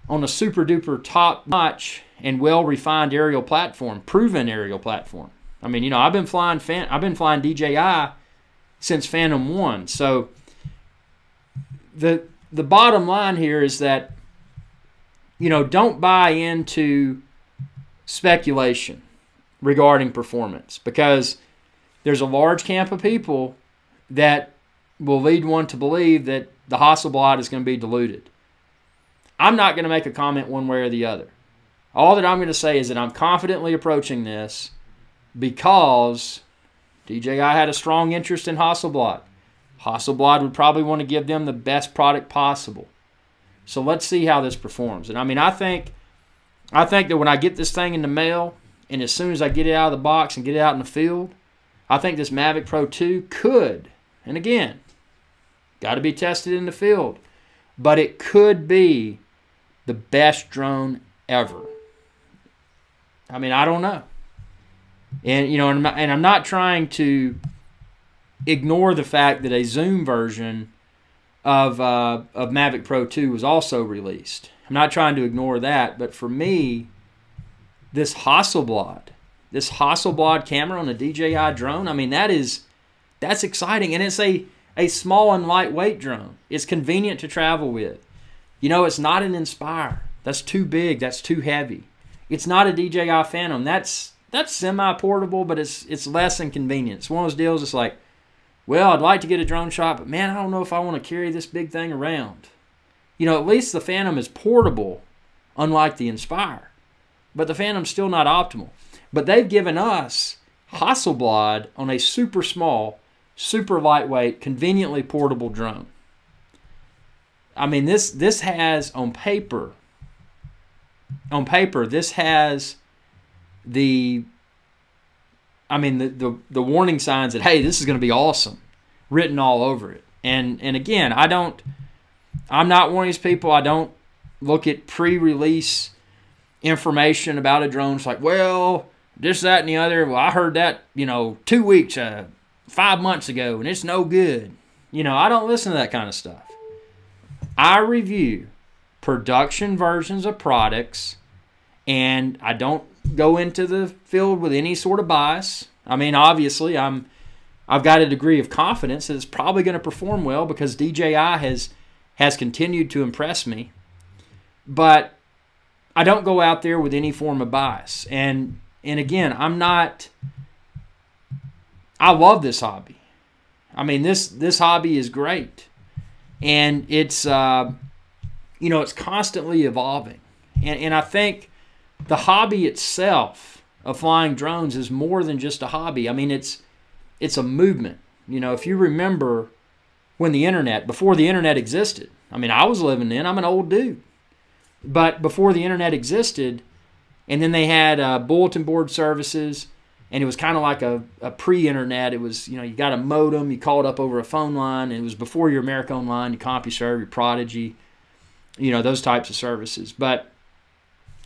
on a super duper top-notch and well-refined aerial platform, proven aerial platform. I mean, I've been flying DJI since Phantom 1. So the bottom line here is that, don't buy into speculation regarding performance, because there's a large camp of people that will lead one to believe that the Hasselblad is going to be diluted. I'm not going to make a comment one way or the other. All that I'm going to say is that I'm confidently approaching this because DJI had a strong interest in Hasselblad. Hasselblad would probably want to give them the best product possible. So let's see how this performs. And I think that when I get this thing in the mail, and as soon as I get it out of the box and get it out in the field, I think this Mavic Pro 2 could, and again, got to be tested in the field, but it could be the best drone ever. I don't know. And I'm not trying to ignore the fact that a Zoom version of Mavic Pro 2 was also released. I'm not trying to ignore that, but for me, this Hasselblad camera on a DJI drone, that's exciting, and it's a small and lightweight drone. It's convenient to travel with. It's not an Inspire. That's too big. That's too heavy. It's not a DJI Phantom. That's semi-portable, but it's less inconvenient. It's one of those deals. It's like, well, I'd like to get a drone shot, but man, I don't know if I want to carry this big thing around. At least the Phantom is portable, unlike the Inspire. But the Phantom's still not optimal. But they've given us Hasselblad on a super small, super lightweight, conveniently portable drone. This has on paper, this has the warning signs that, hey, this is going to be awesome, written all over it. And again, I'm not one of these people. I don't look at pre-release information about a drone. It's like, well, this, that, and the other. Well, I heard that, 2 weeks, 5 months ago, and it's no good. I don't listen to that kind of stuff. I review production versions of products, and I don't go into the field with any sort of bias. I mean, obviously, I've got a degree of confidence that it's probably going to perform well because DJI has continued to impress me. But I don't go out there with any form of bias. And again, I love this hobby. I mean, this hobby is great. And it's, it's constantly evolving. And I think the hobby itself of flying drones is more than just a hobby. I mean, it's a movement. If you remember before the internet existed, I mean, I was living then, I'm an old dude. But before the internet existed, and then they had bulletin board services, and it was kind of like a pre-internet. It was, you got a modem, you called up over a phone line, and it was before your America Online, your CompuServe, your Prodigy, those types of services. But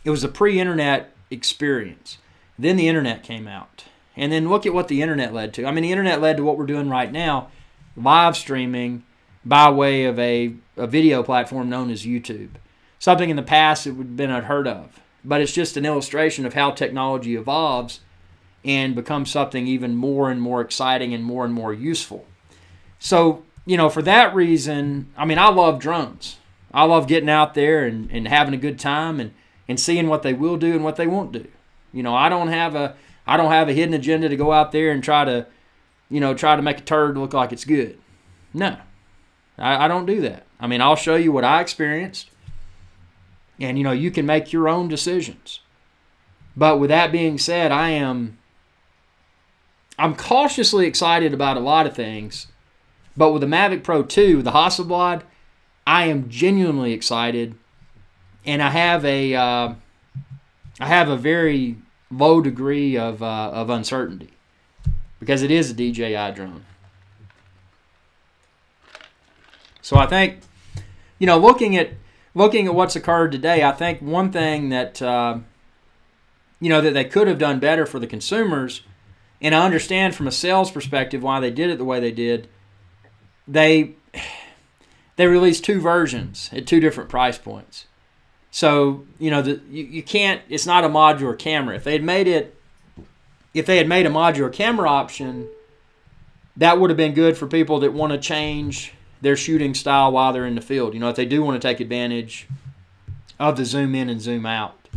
it was a pre-internet experience. Then the internet came out. And then look at what the internet led to. I mean, the internet led to what we're doing right now, live streaming by way of a video platform known as YouTube. Something in the past it would have been unheard of. But it's just an illustration of how technology evolves and becomes something even more and more exciting and more useful. So, for that reason, I mean, I love drones. I love getting out there and having a good time and seeing what they will do and what they won't do. I don't have a hidden agenda to go out there and try to make a turd look like it's good. No, I don't do that. I mean, I'll show you what I experienced, and you can make your own decisions. But with that being said, I'm cautiously excited about a lot of things. But with the Mavic Pro 2, the Hasselblad, I am genuinely excited, and I have a very low degree of uncertainty because it is a DJI drone. So I think, looking at what's occurred today, I think one thing that that they could have done better for the consumers, and I understand from a sales perspective why they did it the way they did. They released 2 versions at 2 different price points. So, you can't, it's not a modular camera. If they had made a modular camera option, that would have been good for people that want to change their shooting style while they're in the field. If they do want to take advantage of the zoom in and zoom out.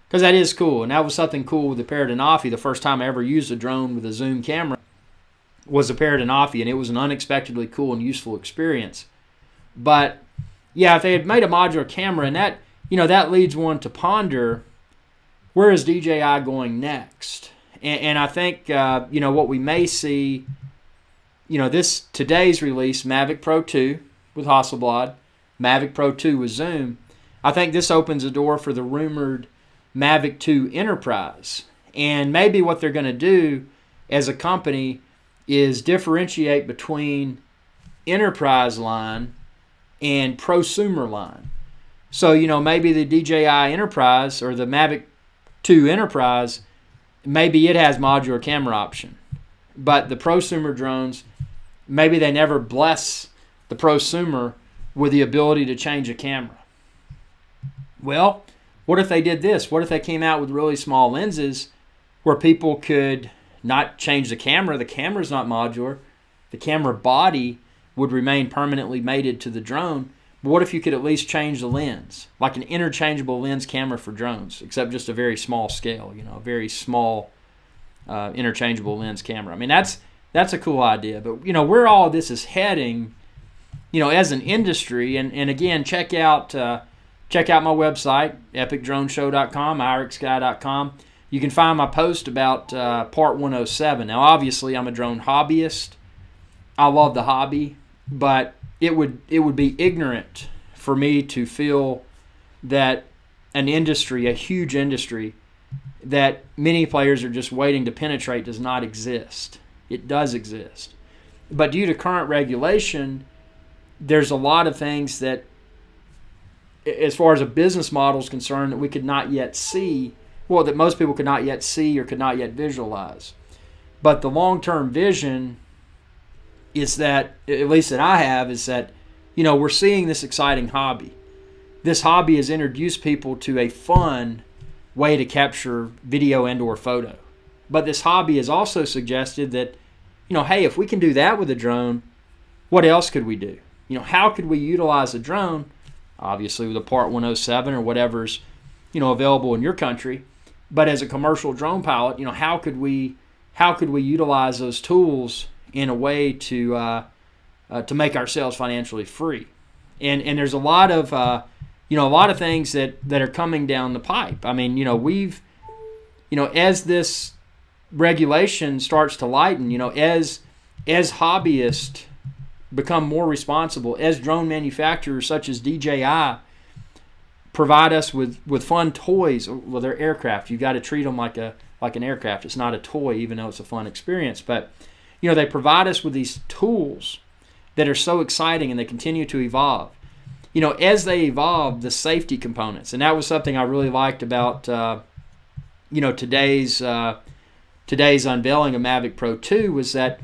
Because that is cool, and that was something cool with the Paradenofi. The first time I ever used a drone with a zoom camera was a Paradenofi, and it was an unexpectedly cool and useful experience. But, yeah, if they had made a modular camera, and that, that leads one to ponder, where is DJI going next? And I think, what we may see, today's release, Mavic Pro 2 with Hasselblad, Mavic Pro 2 with zoom, I think this opens the door for the rumored Mavic 2 Enterprise. And maybe what they're going to do as a company is differentiate between Enterprise line and prosumer line. So, maybe the DJI Enterprise or the Mavic 2 Enterprise, maybe it has modular camera option. But the prosumer drones, maybe they never bless the prosumer with the ability to change a camera. Well, what if they did this? What if they came out with really small lenses where people could not change the camera? The camera's not modular. The camera body would remain permanently mated to the drone. But what if you could at least change the lens? Like an interchangeable lens camera for drones, except just a very small scale, a very small interchangeable lens camera. I mean, that's a cool idea. But, where all of this is heading, as an industry, and again, check out my website, epicdroneshow.com, IrixGuy.com. You can find my post about Part 107. Now, obviously, I'm a drone hobbyist. I love the hobby, but it would be ignorant for me to feel that an industry, a huge industry, that many players are just waiting to penetrate does not exist. It does exist. But due to current regulation, there's a lot of things that, as far as a business model is concerned, that we could not yet see well, that most people could not yet see or could not yet visualize. But the long-term vision is that, at least that I have, is that, we're seeing this exciting hobby. This hobby has introduced people to a fun way to capture video and/or photo. But this hobby has also suggested that, hey, if we can do that with a drone, what else could we do? How could we utilize a drone, obviously with a Part 107 or whatever's, available in your country, but as a commercial drone pilot, how could we utilize those tools in a way to make ourselves financially free? And there's a lot of things that are coming down the pipe. I mean, as this regulation starts to lighten, as hobbyists become more responsible, as drone manufacturers such as DJI provide us with fun toys. Well, they're aircraft. You've got to treat them like an aircraft. It's not a toy, even though it's a fun experience. But they provide us with these tools that are so exciting, and they continue to evolve. As they evolve, the safety components, and that was something I really liked about today's unveiling of Mavic Pro 2, was that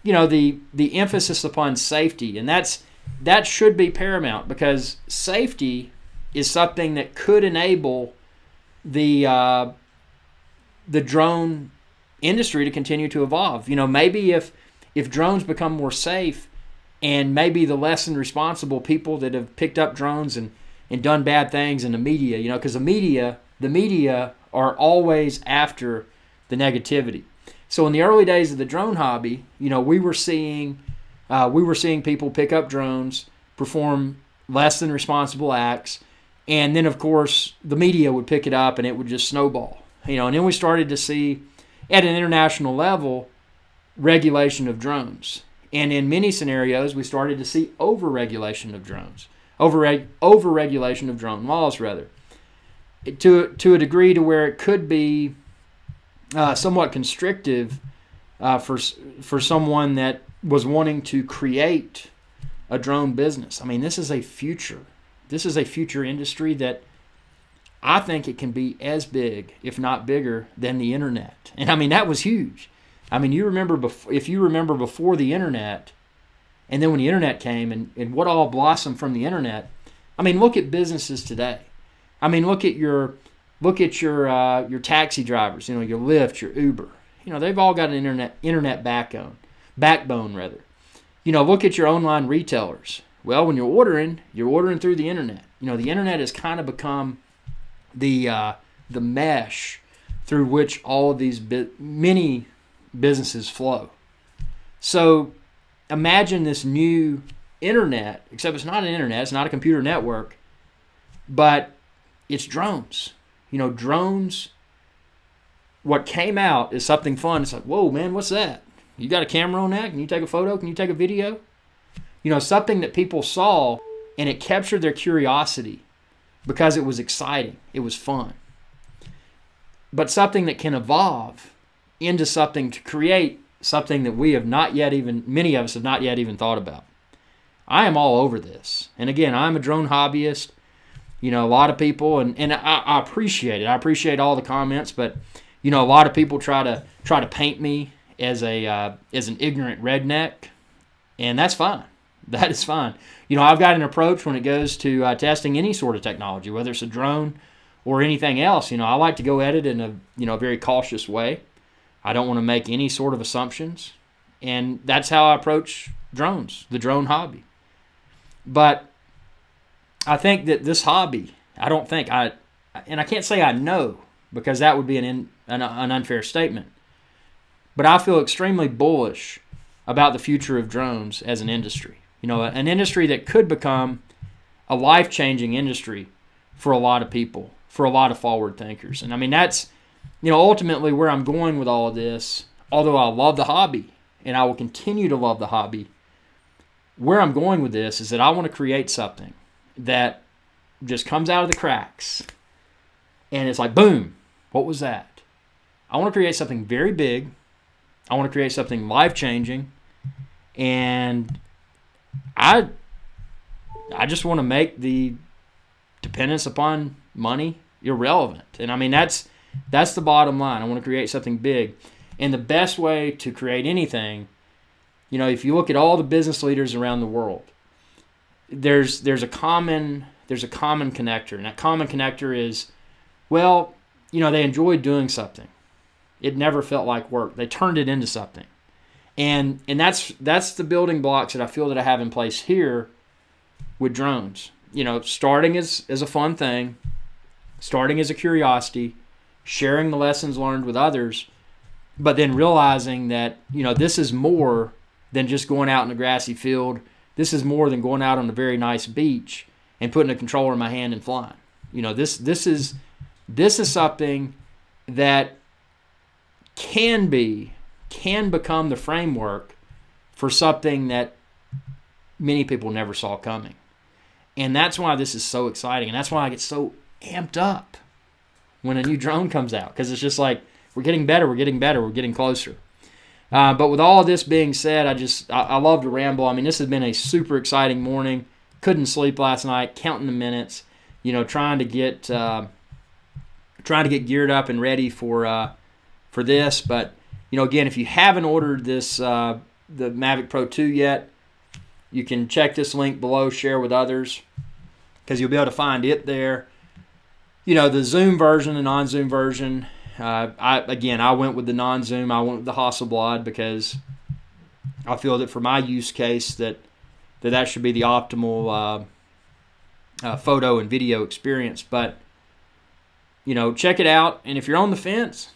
the emphasis upon safety, and that should be paramount, because safety is something that could enable the drone industry to continue to evolve. Maybe if drones become more safe, and maybe the less than responsible people that have picked up drones and done bad things in the media, because the media are always after the negativity. So in the early days of the drone hobby, we were seeing people pick up drones, perform less than responsible acts, and then of course the media would pick it up and it would just snowball. And then we started to see at an international level regulation of drones. And in many scenarios, we started to see over-regulation of drones, over-regulation of drone laws, rather, to a degree to where it could be somewhat constrictive for someone that was wanting to create a drone business. I mean, this is a future industry that I think it can be as big, if not bigger, than the internet. And I mean, that was huge. I mean, if you remember before the internet, and then when the internet came, and what all blossomed from the internet. I mean, look at businesses today. I mean, look at your taxi drivers. Your Lyft, your Uber. They've all got an internet backbone rather. Look at your online retailers. Well, when you're ordering through the internet. The internet has kind of become the mesh through which all of these many businesses flow. So imagine this new internet, except it's not an internet, it's not a computer network, but it's drones. Drones, what came out is something fun. It's like, whoa, man, what's that? You got a camera on that? Can you take a photo? Can you take a video? Something that people saw, and it captured their curiosity because it was exciting. It was fun. But something that can evolve into something to create something that many of us have not yet even thought about. I am all over this. And again, I'm a drone hobbyist. A lot of people, and I appreciate it. I appreciate all the comments, but a lot of people try to paint me as an ignorant redneck, and that's fine. That is fine. I've got an approach when it goes to testing any sort of technology, whether it's a drone or anything else. I like to go at it in a very cautious way. I don't want to make any sort of assumptions, and that's how I approach drones, the drone hobby. But I think that this hobby, and I can't say I know, because that would be an unfair statement, but I feel extremely bullish about the future of drones as an industry. An industry that could become a life-changing industry for a lot of people, for a lot of forward thinkers. And I mean, that's, ultimately where I'm going with all of this. Although I love the hobby, and I will continue to love the hobby, where I'm going with this is that I want to create something that just comes out of the cracks, and it's like, boom, what was that? I want to create something very big. I want to create something life-changing, and I just want to make the dependence upon money irrelevant. And I mean, that's That's the bottom line. I want to create something big. And the best way to create anything, you know, if you look at all the business leaders around the world, there's a common connector, and that common connector is, well, you know, they enjoyed doing something. It never felt like work. They turned it into something. And that's the building blocks that I feel that I have in place here with drones. You know, starting as a fun thing, starting as a curiosity, sharing the lessons learned with others, but then realizing that, you know, this is more than just going out in a grassy field. This is more than going out on a very nice beach and putting a controller in my hand and flying. You know, this is something that can become the framework for something that many people never saw coming. And that's why this is so exciting, and that's why I get so amped up when a new drone comes out, because it's just like, we're getting better, we're getting closer. But with all of this being said, I love to ramble. I mean, this has been a super exciting morning. Couldn't sleep last night, counting the minutes, you know, trying to get geared up and ready for this. But, you know, again, if you haven't ordered this the Mavic Pro 2 yet, you can check this link below, share with others, because you'll be able to find it there. You know, the zoom version, the non-zoom version. I went with the non-zoom. I went with the Hasselblad because I feel that for my use case that should be the optimal photo and video experience. But, you know, check it out. And if you're on the fence,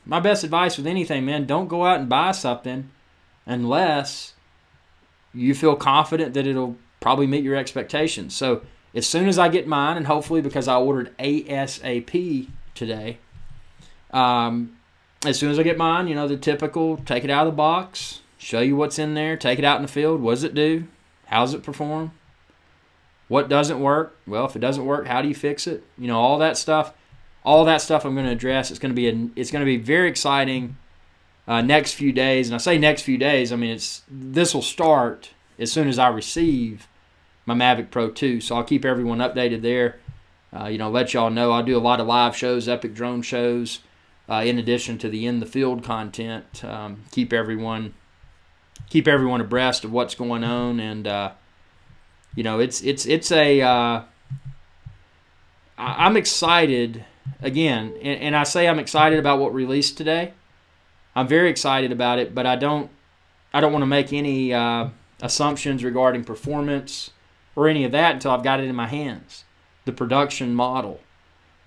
my best advice with anything, man, don't go out and buy something unless you feel confident that it'll probably meet your expectations. So as soon as I get mine, and hopefully because I ordered ASAP today, as soon as I get mine, you know, the typical, take it out of the box, show you what's in there, take it out in the field, what does it do, how does it perform, what doesn't work, well, if it doesn't work, how do you fix it, you know, all that stuff I'm going to address. It's going to be very exciting next few days. And I say next few days, I mean, this will start as soon as I receive my Mavic Pro 2. So I'll keep everyone updated there. You know, let y'all know. I do a lot of live shows, epic drone shows, in addition to the in the field content. Keep everyone abreast of what's going on, and you know, I'm excited again, and I say I'm excited about what released today. I'm very excited about it, but I don't want to make any assumptions regarding performance or any of that until I've got it in my hands. The production model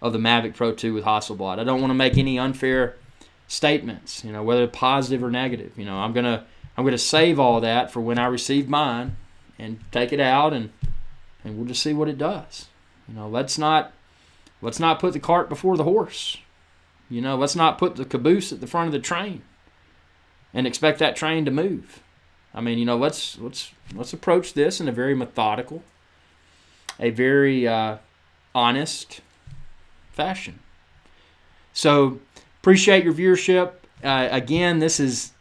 of the Mavic Pro 2 with Hasselblad. I don't want to make any unfair statements, you know, whether positive or negative. You know, I'm gonna save all that for when I receive mine and take it out, and we'll just see what it does. You know, let's not put the cart before the horse. You know, let's not put the caboose at the front of the train and expect that train to move. I mean, you know, let's approach this in a very methodical, a very honest fashion. So appreciate your viewership. Again, this is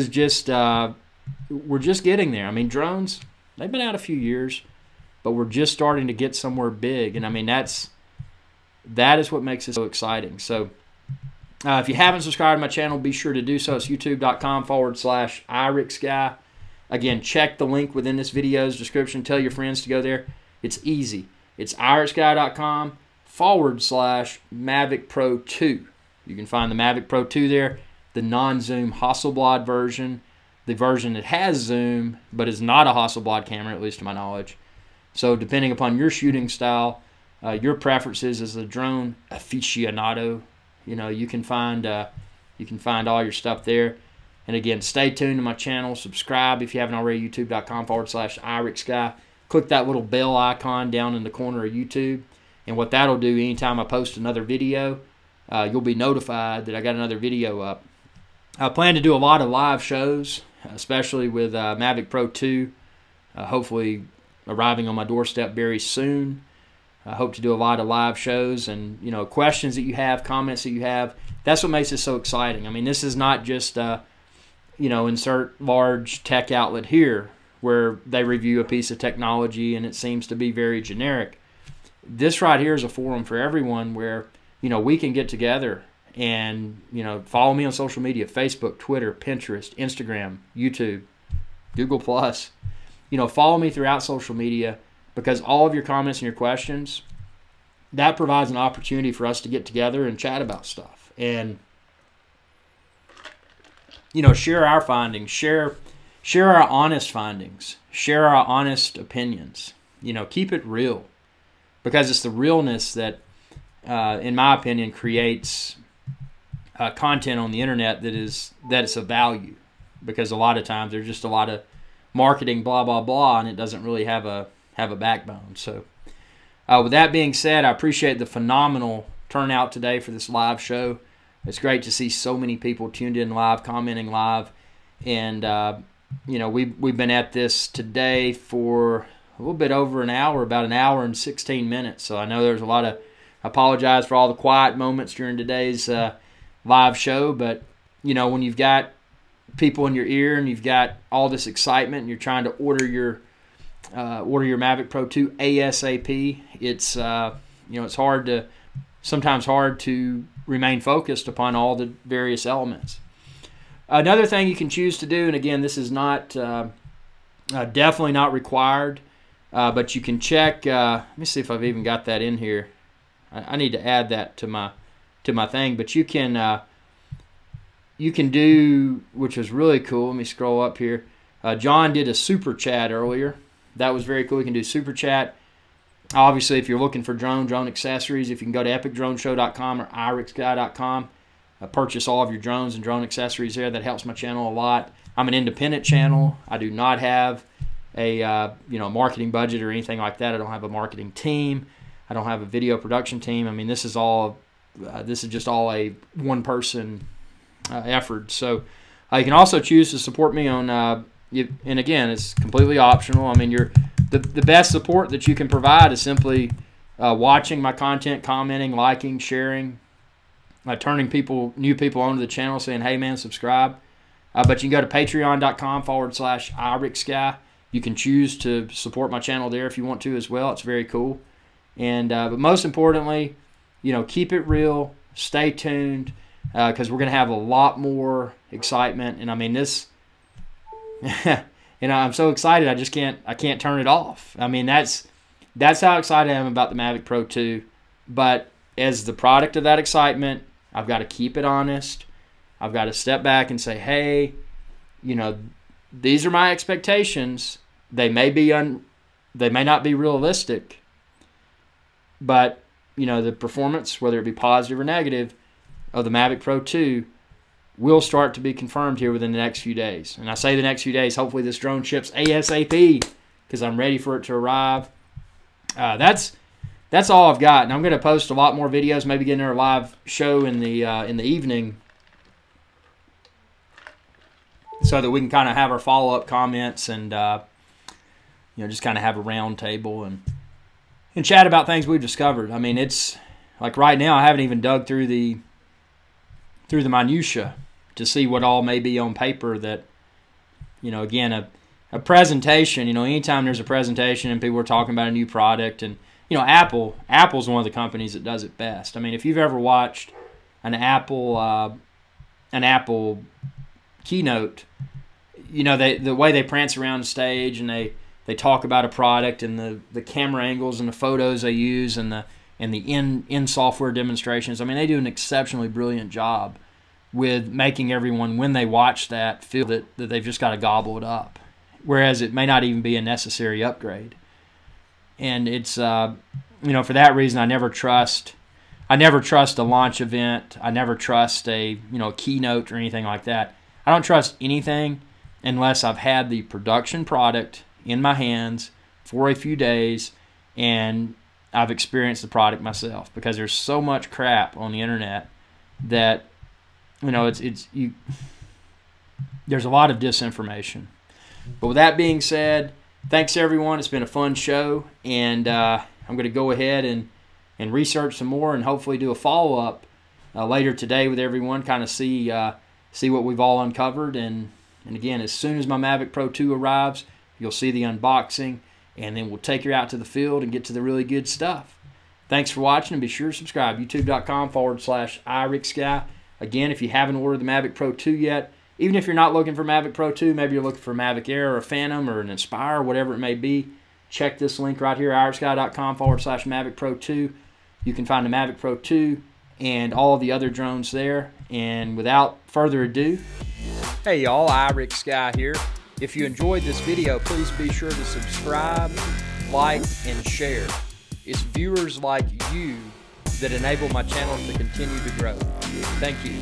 just we're just getting there. I mean, drones, they've been out a few years, but we're just starting to get somewhere big, and I mean that is what makes it so exciting. So if you haven't subscribed to my channel, be sure to do so. It's youtube.com/IrixGuy. Again, check the link within this video's description. Tell your friends to go there. It's easy. It's IrixGuy.com/Mavic Pro 2. You can find the Mavic Pro 2 there, the non-zoom Hasselblad version, the version that has zoom but is not a Hasselblad camera, at least to my knowledge. So depending upon your shooting style, your preferences as a drone aficionado, you know, you can find all your stuff there. And again, stay tuned to my channel. Subscribe if you haven't already. youtube.com/IrixGuy. Click that little bell icon down in the corner of YouTube, and what that'll do, anytime I post another video, you'll be notified that I got another video up. I plan to do a lot of live shows, especially with Mavic Pro 2, hopefully arriving on my doorstep very soon. I hope to do a lot of live shows, and you know, questions that you have, comments that you have. That's what makes it so exciting. I mean, this is not just you know, insert large tech outlet here where they review a piece of technology and it seems to be very generic. This right here is a forum for everyone where we can get together and, follow me on social media, Facebook, Twitter, Pinterest, Instagram, YouTube, Google+. Follow me throughout social media, because all of your comments and your questions, that provides an opportunity for us to get together and chat about stuff. And, share our findings, share our honest findings, share our honest opinions. Keep it real, because it's the realness that, in my opinion, creates content on the internet that it's of value. Because a lot of times there's just a lot of marketing, blah blah blah, and it doesn't really have a backbone. So, with that being said, I appreciate the phenomenal turnout today for this live show. It's great to see so many people tuned in live, commenting live, and we've been at this today for a little bit over an hour, about an hour and 16 minutes. So I know there's a lot of, I apologize for all the quiet moments during today's live show, but when you've got people in your ear and you've got all this excitement and you're trying to order your Mavic Pro 2 ASAP, it's it's sometimes hard to remain focused upon all the various elements. Another thing you can choose to do, and again, this is not definitely not required, but you can check. Let me see if I've even got that in here. I need to add that to my thing, but you can do, which was really cool. Let me scroll up here. John did a super chat earlier. That was very cool. You can do super chat. Obviously, if you're looking for drone accessories, if you can go to epicdroneshow.com or IrixGuy.com, purchase all of your drones and drone accessories there. That helps my channel a lot. I'm an independent channel. I do not have a marketing budget or anything like that. I don't have a marketing team. I don't have a video production team. I mean, this is just all a one-person effort. So you can also choose to support me on, and again, it's completely optional. I mean, the best support that you can provide is simply watching my content, commenting, liking, sharing, turning new people onto the channel, saying, hey man, subscribe. But you can go to patreon.com/IrixGuy. You can choose to support my channel there if you want to as well. It's very cool. And but most importantly, keep it real, stay tuned, because we're going to have a lot more excitement. And I mean, this, I'm so excited, I can't turn it off. I mean, that's how excited I am about the Mavic Pro 2. But as the product of that excitement, I've got to keep it honest. I've got to step back and say, hey, these are my expectations. They may not be realistic, but the performance, whether it be positive or negative, of the Mavic Pro 2 will start to be confirmed here within the next few days. And I say the next few days, hopefully this drone ships ASAP, because I'm ready for it to arrive. That's all I've got, and I'm going to post a lot more videos, maybe getting our live show in the evening, so that we can kind of have our follow-up comments and just kind of have a round table and chat about things we've discovered. I mean, it's like right now I haven't even dug through the minutia to see what all may be on paper. That again, a presentation, anytime there's a presentation and people are talking about a new product, and Apple's one of the companies that does it best. I mean, if you've ever watched an Apple keynote, the way they prance around the stage and they talk about a product, and the camera angles and the photos they use and the in software demonstrations. I mean, they do an exceptionally brilliant job with making everyone, when they watch that, feel that they've just got to gobble it up, whereas it may not even be a necessary upgrade. And it's for that reason, I never trust a launch event. I never trust a keynote or anything like that. I don't trust anything unless I've had the production product in my hands for a few days and I've experienced the product myself, because there's so much crap on the internet that there's a lot of disinformation. But with that being said, thanks everyone. It's been a fun show, and I'm going to go ahead and research some more and hopefully do a follow-up later today with everyone, kind of see what we've all uncovered. And again, as soon as my Mavic Pro 2 arrives, you'll see the unboxing, and then we'll take her out to the field and get to the really good stuff. Thanks for watching, and be sure to subscribe. YouTube.com/IrixGuy. Again, if you haven't ordered the Mavic Pro 2 yet, even if you're not looking for Mavic Pro 2, maybe you're looking for a Mavic Air or a Phantom or an Inspire, whatever it may be, check this link right here, IrixGuy.com/Mavic Pro 2. You can find the Mavic Pro 2 and all the other drones there. And without further ado, hey y'all, IrixGuy here. If you enjoyed this video, please be sure to subscribe, like, and share. It's viewers like you that enable my channel to continue to grow. Thank you.